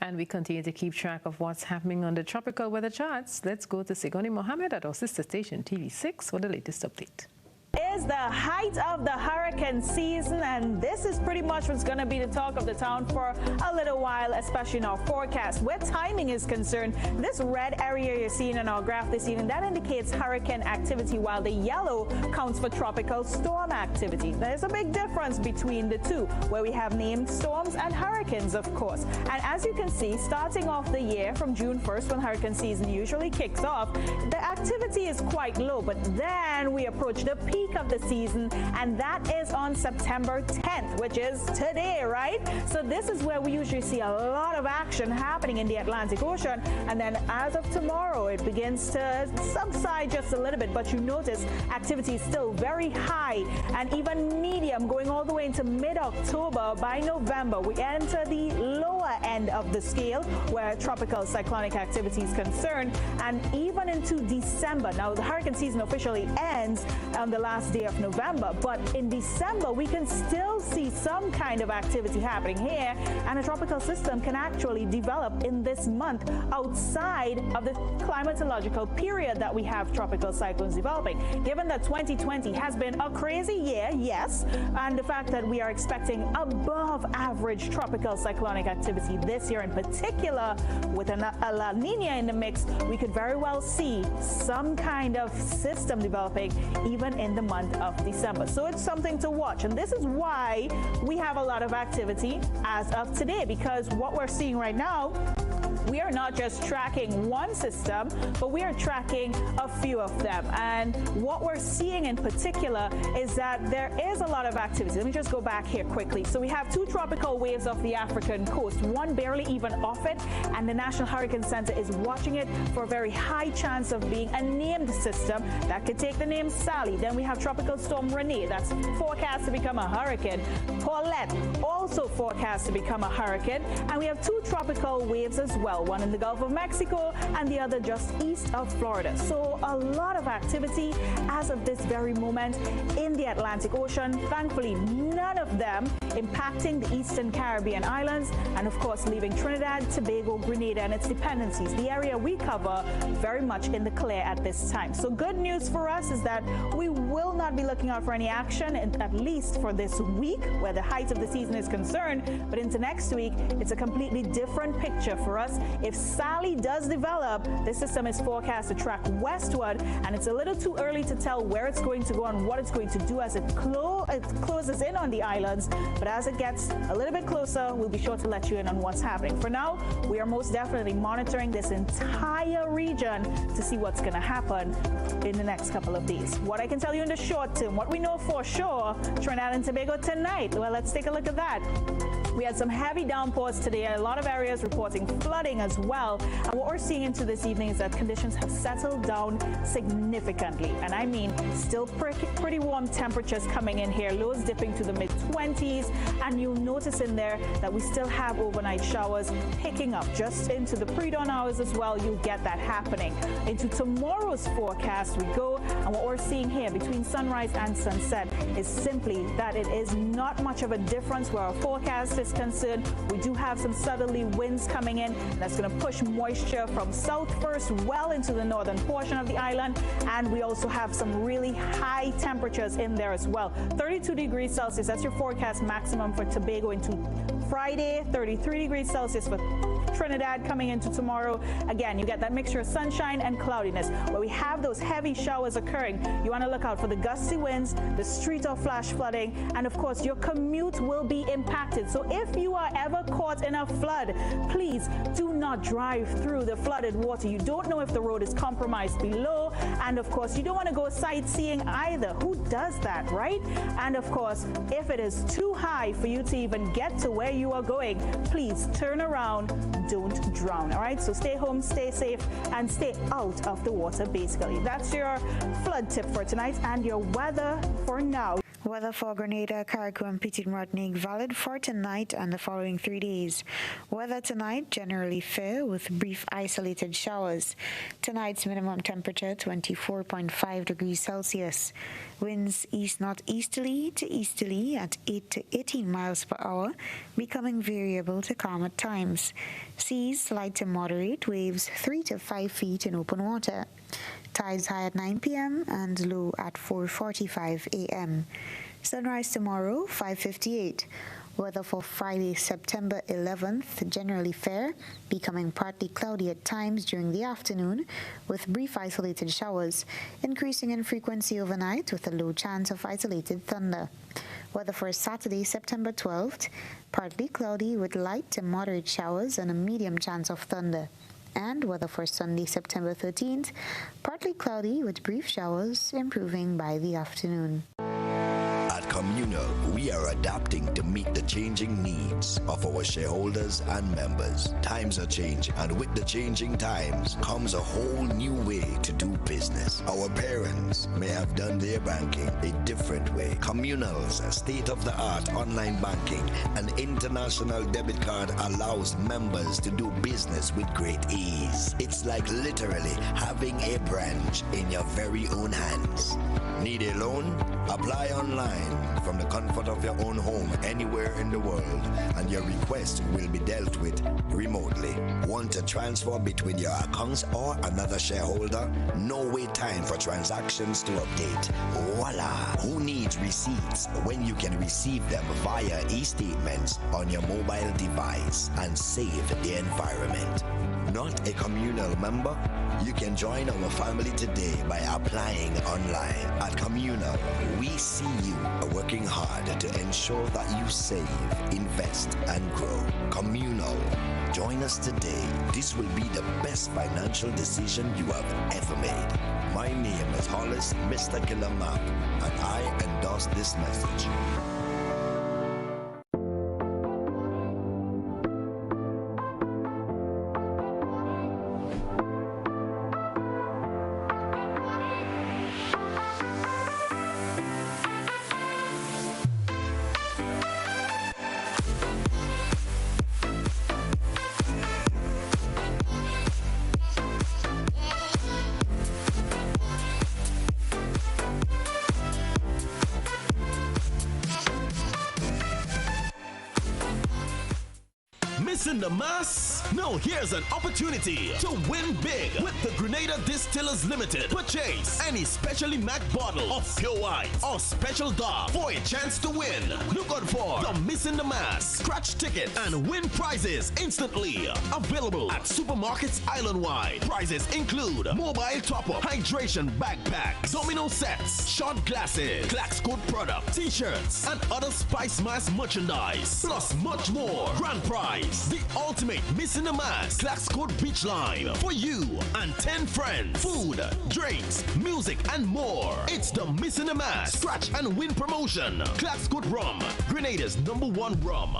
And we continue to keep track of what's happening on the tropical weather charts. Let's go to Sigoni Mohammed at our sister station TV6 for the latest update. Is the height of the hurricane season, and this is pretty much what's going to be the talk of the town for a little while, especially in our forecast. Where timing is concerned, this red area you're seeing in our graph this evening, that indicates hurricane activity, while the yellow counts for tropical storm activity. There's a big difference between the two, where we have named storms and hurricanes, of course. And as you can see, starting off the year from June 1st, when hurricane season usually kicks off, the activity is quite low, but then we approach the peak peak of the season, and that is on September 10th, which is today, right? So this is where we usually see a lot of action happening in the Atlantic Ocean, and then as of tomorrow, it begins to subside just a little bit, but you notice activity is still very high and even medium going all the way into mid-October. By November, we enter the lower end of the scale where tropical cyclonic activity is concerned, and even into December. Now, the hurricane season officially ends on the last day of November, but in December, we can still see some kind of activity happening here, and a tropical system can actually develop in this month outside of the climatological period that we have tropical cyclones developing. Given that 2020 has been a crazy year, yes, and the fact that we are expecting above average tropical cyclonic activity this year in particular, with a La Nina in the mix, we could very well see some kind of system developing even in the month of December. So it's something to watch, and this is why we have a lot of activity as of today, because what we're seeing right now, we are not just tracking one system, but we are tracking a few of them. And what we're seeing in particular is that there is a lot of activity. Let me just go back here quickly. So we have two tropical waves off the African coast, one barely even off it, and the National Hurricane Center is watching it for a very high chance of being a named system that could take the name Sally. Then we have Tropical Storm Renee, that's forecast to become a hurricane. Paulette, also forecast to become a hurricane. And we have two tropical waves as well, one in the Gulf of Mexico and the other just east of Florida. So a lot of activity as of this very moment in the Atlantic Ocean. Thankfully, none of them impacting the Eastern Caribbean islands, and of course leaving Trinidad, Tobago, Grenada and its dependencies, the area we cover, very much in the clear at this time. So good news for us is that we will not be looking out for any action, at least for this week where the height of the season is concerned, but into next week, it's a completely different picture for us. If Sally does develop, this system is forecast to track westward, and it's a little too early to tell where it's going to go and what it's going to do as it closes in on the islands. But as it gets a little bit closer, we'll be sure to let you in on what's happening. For now, we are most definitely monitoring this entire region to see what's going to happen in the next couple of days. What I can tell you in the short term, what we know for sure, Trinidad and Tobago tonight. Well, let's take a look at that. We had some heavy downpours today. A lot of areas reporting flooding as well. And what we're seeing into this evening is that conditions have settled down significantly. And I mean, still pretty warm temperatures coming in here. Lows dipping to the mid-20s. And you'll notice in there that we still have overnight showers picking up just into the pre-dawn hours as well. You'll get that happening. Into tomorrow's forecast we go. And what we're seeing here between sunrise and sunset is simply that it is not much of a difference where our forecast is concerned. We do have some southerly winds coming in, and that's going to push moisture from south first well into the northern portion of the island, and we also have some really high temperatures in there as well. 32 degrees Celsius, that's your forecast maximum for Tobago into Friday, 33 degrees Celsius for Trinidad coming into tomorrow. Again, you get that mixture of sunshine and cloudiness. Where we have those heavy showers occurring, you want to look out for the gusty winds, the street or flash flooding, and of course your commute will be impacted. So if you are ever caught in a flood, please do not drive through the flooded water. You don't know if the road is compromised below, and of course you don't want to go sightseeing either. Who does that, right? And of course, if it is too high for you to even get to where you are going, please turn around, don't drown. All right, so stay home, stay safe, and stay out of the water. Basically, that's your flood tip for tonight and your weather for now. Weather for Grenada, Carriacou, and Petite Martinique valid for tonight and the following 3 days. Weather tonight generally fair with brief isolated showers. Tonight's minimum temperature 24.5 degrees Celsius. Winds east-northeasterly to easterly at 8 to 18 miles per hour, becoming variable to calm at times. Seas light to moderate, waves 3 to 5 feet in open water. Tides high at 9 p.m. and low at 4:45 a.m. Sunrise tomorrow, 5:58. Weather for Friday, September 11th, generally fair, becoming partly cloudy at times during the afternoon, with brief isolated showers, increasing in frequency overnight with a low chance of isolated thunder. Weather for Saturday, September 12th, partly cloudy with light to moderate showers and a medium chance of thunder. And weather for Sunday, September 13th, partly cloudy with brief showers, improving by the afternoon. At Communal, we are adapting to meet the changing needs of our shareholders and members. Times are changing, and with the changing times comes a whole new way to do business. Our parents may have done their banking a different way. Communal's state-of-the-art online banking and international debit card allows members to do business with great ease. It's like literally having a branch in your very own hands. Need a loan? Apply online from the comfort of your own home anywhere in the world, and your request will be dealt with remotely. Want to transfer between your accounts or another shareholder? No wait time for transactions to update. Voila! Who needs receipts when you can receive them via e-statements on your mobile device and save the environment? Not a Communal member? You can join our family today by applying online. At Communal, we see you working hard to ensure that you save, invest, and grow. Communal, join us today. This will be the best financial decision you have ever made. My name is Hollis Mr. Killer Map, and I endorse this message. Missing the mass? No, here's an opportunity to win big with the Grenada Distillers Limited. Purchase any specially marked bottle of pure white or special dark for a chance to win. Look out for the Missing the Mass scratch ticket and win prizes instantly. Available at supermarkets island-wide. Prizes include mobile top-up, hydration backpacks, domino sets, shot glasses, Clax Code product, t-shirts, and other Spice Mass merchandise. Plus much more. Grand prize, the ultimate Missing the Mass Clax Code beach line for you and 10 friends. Food, drinks, music, and more. It's the Missing the Mass scratch and win promotion. Clax Code Rum, Grenada's #1 rum.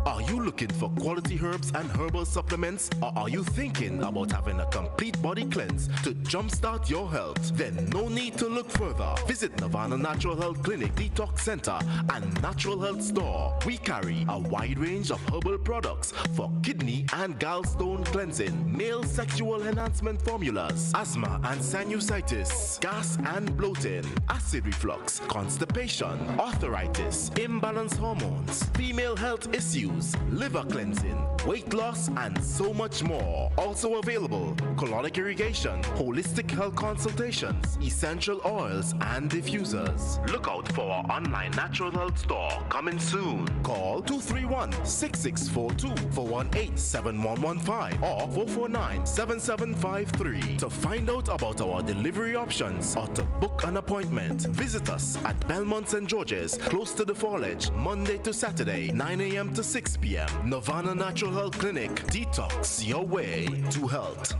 Are you looking for quality herbs and herbal supplements? Or are you thinking about having a complete body cleanse to jumpstart your health? Then no need to look further. Visit Nirvana Natural Health Clinic, Detox Center, and Natural Health Store. We carry a wide range of herbal products for kidney and gallstone cleansing, male sexual enhancement formulas, asthma and sinusitis, gas and bloating, acid reflux, constipation, arthritis, imbalanced hormones, female health issues, liver cleansing, weight loss, and so much more. Also available, colonic irrigation, holistic health consultations, essential oils, and diffusers. Look out for our online natural health store coming soon. Call 231-6642 418-7115 or 449-7753 to find out about our delivery options or to book an appointment. Visit us at Belmont St. George's, close to the Foliage, Monday to Saturday, 9 a.m. to 6 p.m. Nirvana Natural Health Clinic. Detox your way to health.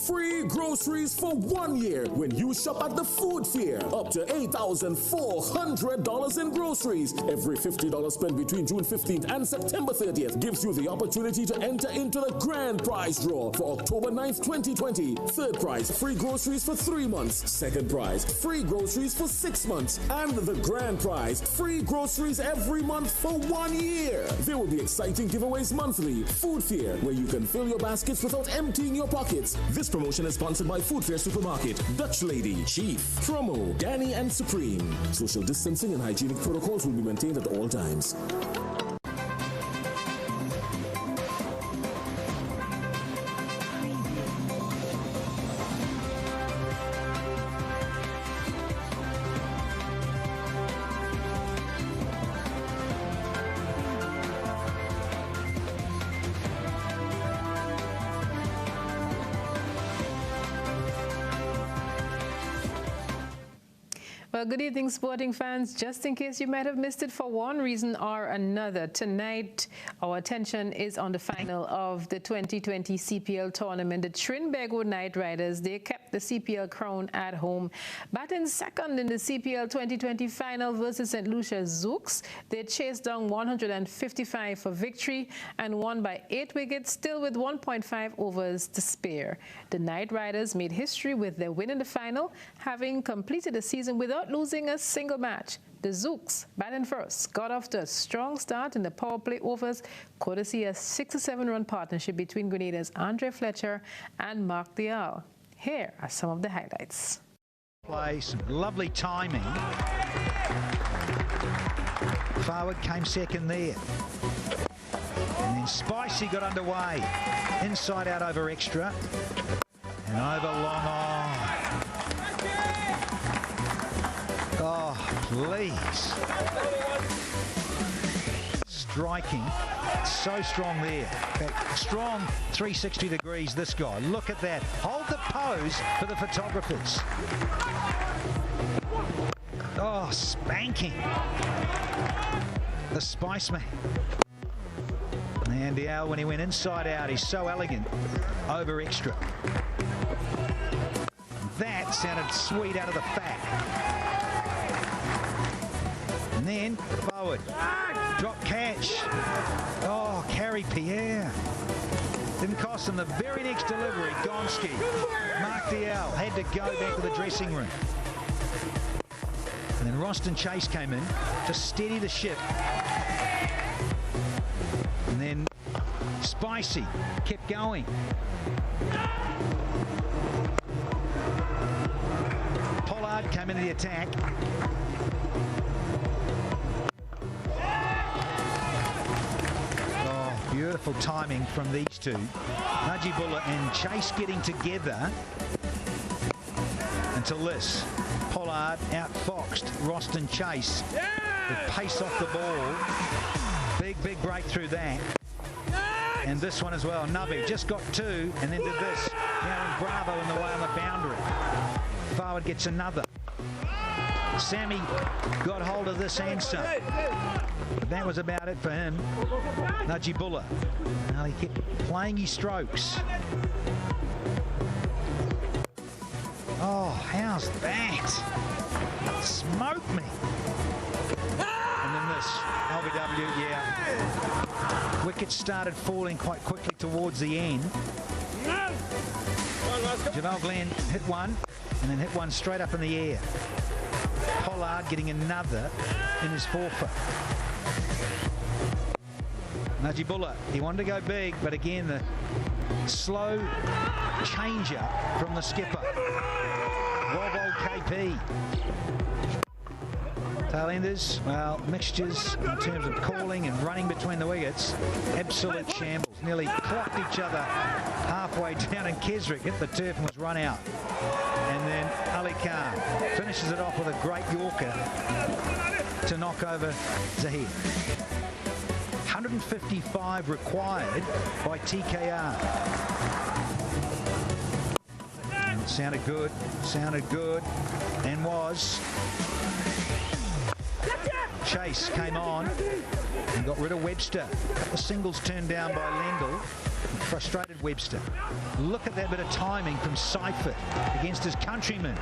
Free groceries for 1 year when you shop at the food fair. Up to $8,400 in groceries. Every $50 spent between June 15th and September 30th gives you the opportunity to enter into the grand prize draw for October 9th, 2020. Third prize, free groceries for 3 months. Second prize, free groceries for 6 months. And the grand prize, free groceries every month for 1 year. There will be exciting giveaways monthly. Food fair, where you can fill your baskets without emptying your pockets. This promotion is sponsored by Food Fair Supermarket, Dutch Lady, Chief, Promo, Danny, and Supreme. Social distancing and hygienic protocols will be maintained at all times. Well, good evening, sporting fans. Just in case you might have missed it for one reason or another, tonight our attention is on the final of the 2020 CPL tournament. The Trinbago Knight Riders, they kept the CPL crown at home. Batting second in the CPL 2020 final versus St. Lucia Zouks, they chased down 155 for victory and won by 8 wickets, still with 1.5 overs to spare. The Knight Riders made history with their win in the final, having completed the season without losing a single match. The Zouks, batting first, got off to a strong start in the power play overs, courtesy a 6-7 run partnership between Grenada's Andre Fletcher and Mark Dial. Here are some of the highlights. Play, some lovely timing. Forward came second there. And then Spicy got underway. Inside out over extra. And over long on. Oh, please. Striking. So strong there. In fact, strong 360 degrees, this guy. Look at that. Hold the pose for the photographers. Oh, spanking. The Spiceman. And Dial, when he went inside out, he's so elegant. Over extra. That sounded sweet out of the fat. And then forward. Drop catch. Oh, Carrie Pierre. Didn't cost him the very next delivery. Gonski. Mark Dial had to go back to the dressing room. And then Roston Chase came in to steady the ship. And then Spicy kept going. Pollard came into the attack. Oh, beautiful timing from these two. Najibullah and Chase getting together until this. Pollard outfoxed Roston Chase. The pace off the ball. Big breakthrough that. And this one as well. Nubby just got two and then did this. Now Bravo in the way on the boundary. Forward gets another. Sammy got hold of this answer. But that was about it for him. Najibullah. Now he kept playing his strokes. Oh, how's that? Smoke me. And then this. LBW, yeah. Wickets started falling quite quickly towards the end. Jamal Glenn hit one and then hit one straight up in the air. Pollard getting another in his forefoot. Najibullah, he wanted to go big, but again the slow changer from the skipper. Rob old KP. Tailenders, well, mixtures in terms of calling and running between the wickets. Absolute shambles. Nearly clocked each other halfway down, and Kesrick hit the turf and was run out. And then Ali Khan finishes it off with a great Yorker to knock over Zahir. 155 required by TKR. Sounded good, and was. Chase came on and got rid of Webster. A couple of singles turned down by Lendl. Frustrated Webster. Look at that bit of timing from Seifert against his countryman.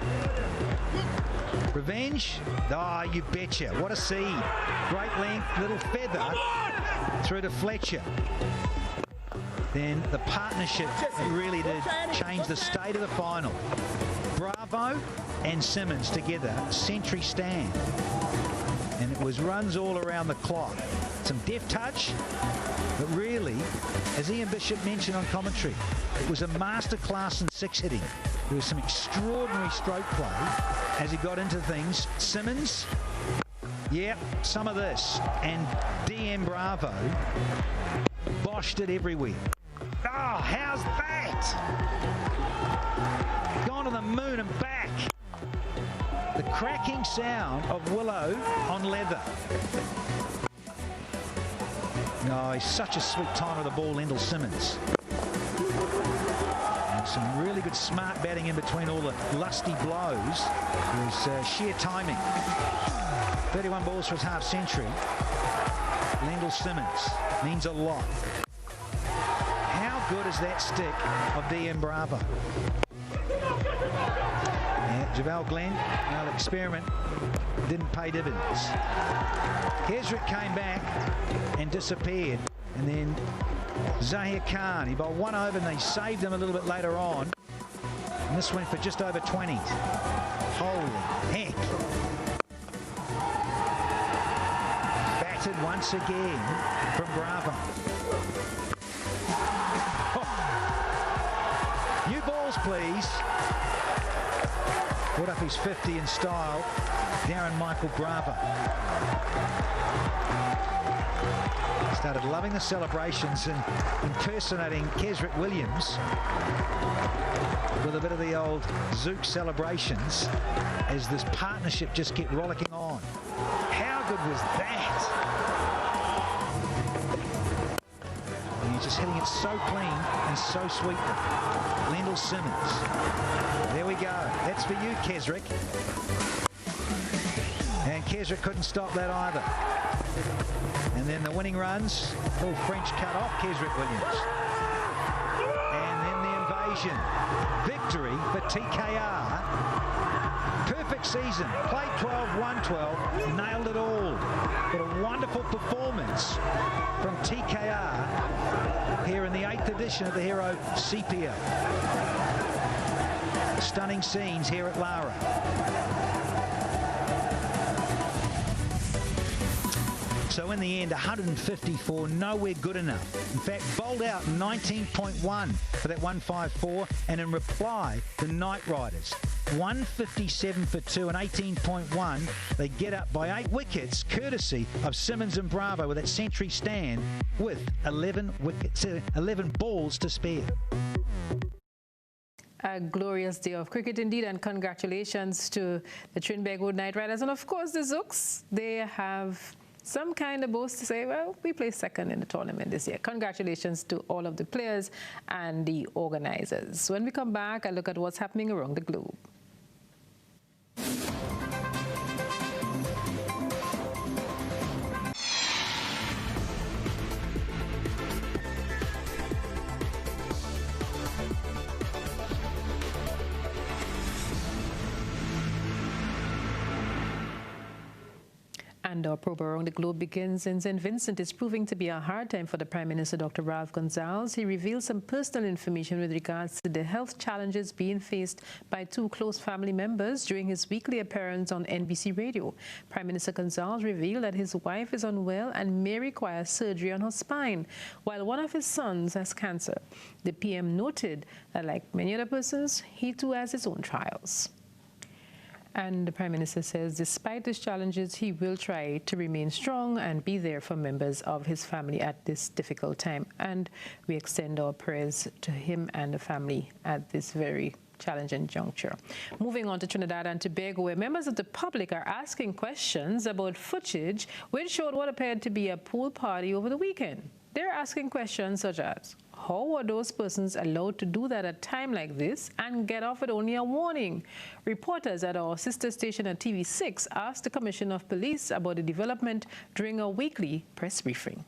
Revenge? Ah, you betcha. What a seed. Great length, little feather through to Fletcher. Then the partnership really did change the state of the final. Bravo and Simmons together, century stand. And it was runs all around the clock. Some deft touch, but really, as Ian Bishop mentioned on commentary, it was a masterclass in six hitting. There was some extraordinary stroke play as he got into things. Simmons, yep, some of this. And DM Bravo boshed it everywhere. Oh, how's that? Gone to the moon and back. The cracking sound of Willow on leather. No, he's such a sweet time with the ball, Lendl Simmons. And some really good smart batting in between all the lusty blows. It was sheer timing. 31 balls for his half century. Lendl Simmons means a lot. How good is that stick of DM Bravo? Yeah, Javel Glenn, now the experiment didn't pay dividends. Kesrick came back and disappeared, and then Zahir Khan, he bowled one over and they saved him a little bit later on, and this went for just over 20. Holy heck. Batted once again from Bravo. Oh. New balls, please. Put up his 50 in style, Darren Michael Bravo. Started loving the celebrations and impersonating Kesrick Williams with a bit of the old Zook celebrations as this partnership just kept rollicking on. How good was that? And he's just hitting it so clean and so sweetly. Lendl Simmons. There we go. That's for you, Kesrick. And Kesrick couldn't stop that either. And then the winning runs, little French cut off Kesrick Williams. And then the invasion. Victory for TKR. Perfect season. Played 12, won 12, nailed it all. What a wonderful performance from TKR here in the 8th edition of the Hero CPL. Stunning scenes here at Lara. So in the end, 154, nowhere good enough. In fact, bowled out 19.1 for that 154, and in reply, the Knight Riders. 157 for 2 and 18.1. They get up by 8 wickets, courtesy of Simmons and Bravo with that century stand with 11 balls to spare. A glorious day of cricket indeed, and congratulations to the Trinbagh Wood Knight Riders. And of course, the Zooks, they have some kind of boast to say, well, we placed second in the tournament this year. Congratulations to all of the players and the organizers. When we come back, I look at what's happening around the globe. And our probe around the globe begins in St. Vincent. It's proving to be a hard time for the Prime Minister, Dr. Ralph Gonsalves. He revealed some personal information with regards to the health challenges being faced by 2 close family members during his weekly appearance on NBC Radio. Prime Minister Gonsalves revealed that his wife is unwell and may require surgery on her spine, while one of his sons has cancer. The PM noted that, like many other persons, he too has his own trials. And the Prime Minister says despite these challenges, he will try to remain strong and be there for members of his family at this difficult time. And we extend our prayers to him and the family at this very challenging juncture. Moving on to Trinidad and Tobago, where members of the public are asking questions about footage which showed what appeared to be a pool party over the weekend. They're asking questions such as, how were those persons allowed to do that at a time like this and get off with only a warning? Reporters at our sister station at TV6 asked the Commissioner of Police about the development during a weekly press briefing.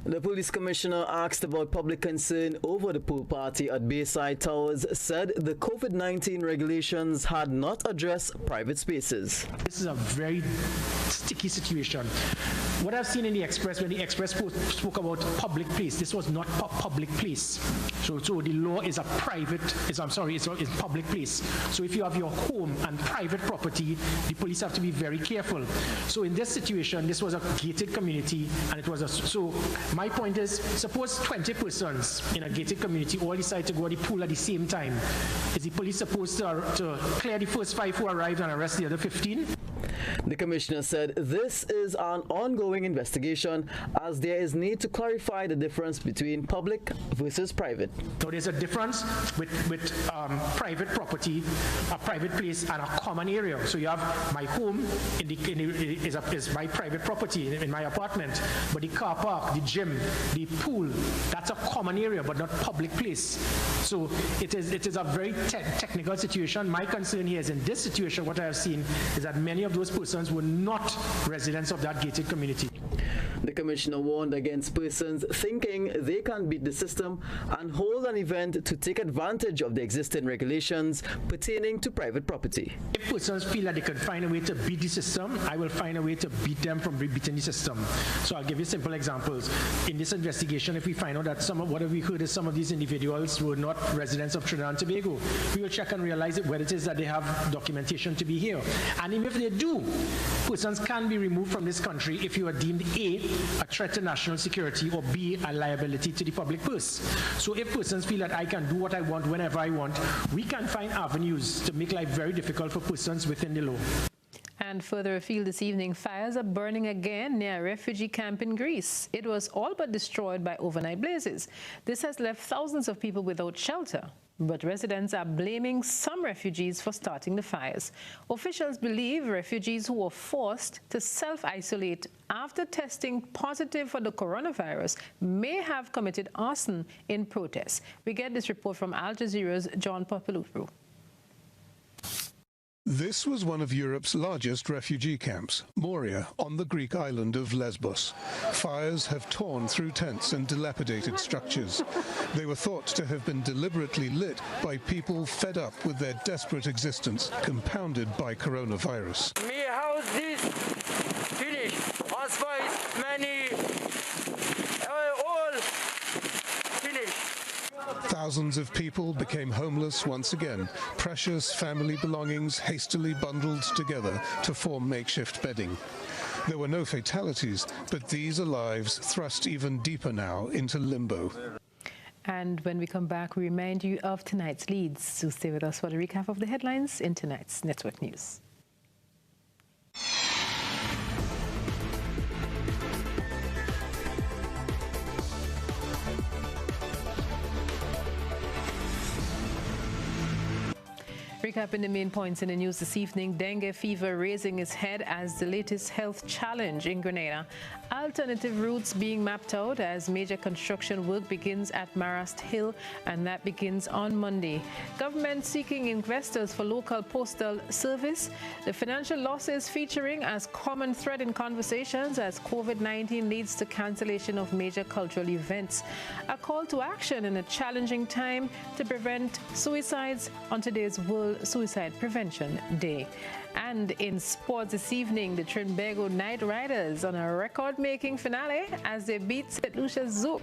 The police commissioner asked about public concern over the pool party at Bayside Towers, said the COVID-19 regulations had not addressed private spaces. This is a very sticky situation. What I've seen in the Express, when the Express spoke about public place, this was not public place. So the law is a it's public place. So if you have your home and private property, the police have to be very careful. So in this situation, this was a gated community, and it was so my point is, suppose 20 persons in a gated community all decide to go to the pool at the same time. Is the police supposed to clear the first 5 who arrived and arrest the other 15? The commissioner said this is an ongoing investigation as there is need to clarify the difference between public versus private. So there's a difference with private property, a private place, and a common area. So you have my home is my private property in my apartment, but the car park, the gym, the pool, that's a common area, but not public place. So it is a very technical situation. My concern here is in this situation, what I have seen is that many of those persons were not residents of that gated community. The commissioner warned against persons thinking they can beat the system and hold an event to take advantage of the existing regulations pertaining to private property. If persons feel that they can find a way to beat the system, I will find a way to beat them from beating the system. So I'll give you simple examples. In this investigation, if we find out that what we heard is some of these individuals were not residents of Trinidad and Tobago, we will check and realize whether it is that they have documentation to be here. And even if they do, persons can be removed from this country if you are deemed a threat to national security, or B, a liability to the public purse. So if persons feel that I can do what I want whenever I want, we can find avenues to make life very difficult for persons within the law. And further afield this evening, fires are burning again near a refugee camp in Greece. It was all but destroyed by overnight blazes. This has left thousands of people without shelter. But residents are blaming some refugees for starting the fires. Officials believe refugees who were forced to self-isolate after testing positive for the coronavirus may have committed arson in protest. We get this report from Al Jazeera's John Papalouprou. This was one of Europe's largest refugee camps, Moria, on the Greek island of Lesbos. Fires have torn through tents and dilapidated structures. They were thought to have been deliberately lit by people fed up with their desperate existence, compounded by coronavirus. My house this finished. Hospice, many, all finished. Thousands of people became homeless once again, precious family belongings hastily bundled together to form makeshift bedding. There were no fatalities, but these are lives thrust even deeper now into limbo. And when we come back, we remind you of tonight's leads. So stay with us for the recap of the headlines in tonight's Network News. Recapping the main points in the news this evening, dengue fever raising its head as the latest health challenge in Grenada. Alternative routes being mapped out as major construction work begins at Marrast Hill, and that begins on Monday. Government seeking investors for local postal service. The financial losses featuring as common thread in conversations as COVID-19 leads to cancellation of major cultural events. A call to action in a challenging time to prevent suicides on today's World Suicide Prevention Day. And in sports this evening, the Trinbago Knight Riders on a record-making finale as they beat St. Lucia Zouk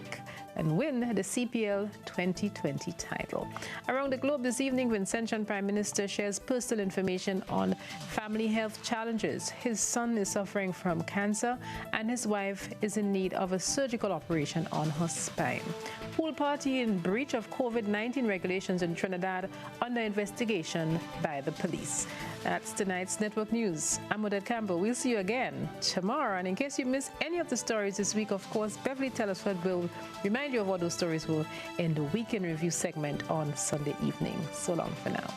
and win the CPL 2020 title. Around the globe this evening, Vincentian Prime Minister shares personal information on family health challenges. His son is suffering from cancer and his wife is in need of a surgical operation on her spine. Pool party in breach of COVID-19 regulations in Trinidad under investigation by the police. That's tonight's Network News. I'm Odette Campbell. We'll see you again tomorrow. And in case you missed any of the stories this week, of course, Beverly Telesford will remind you of what those stories were in the Weekend Review segment on Sunday evening. So long for now.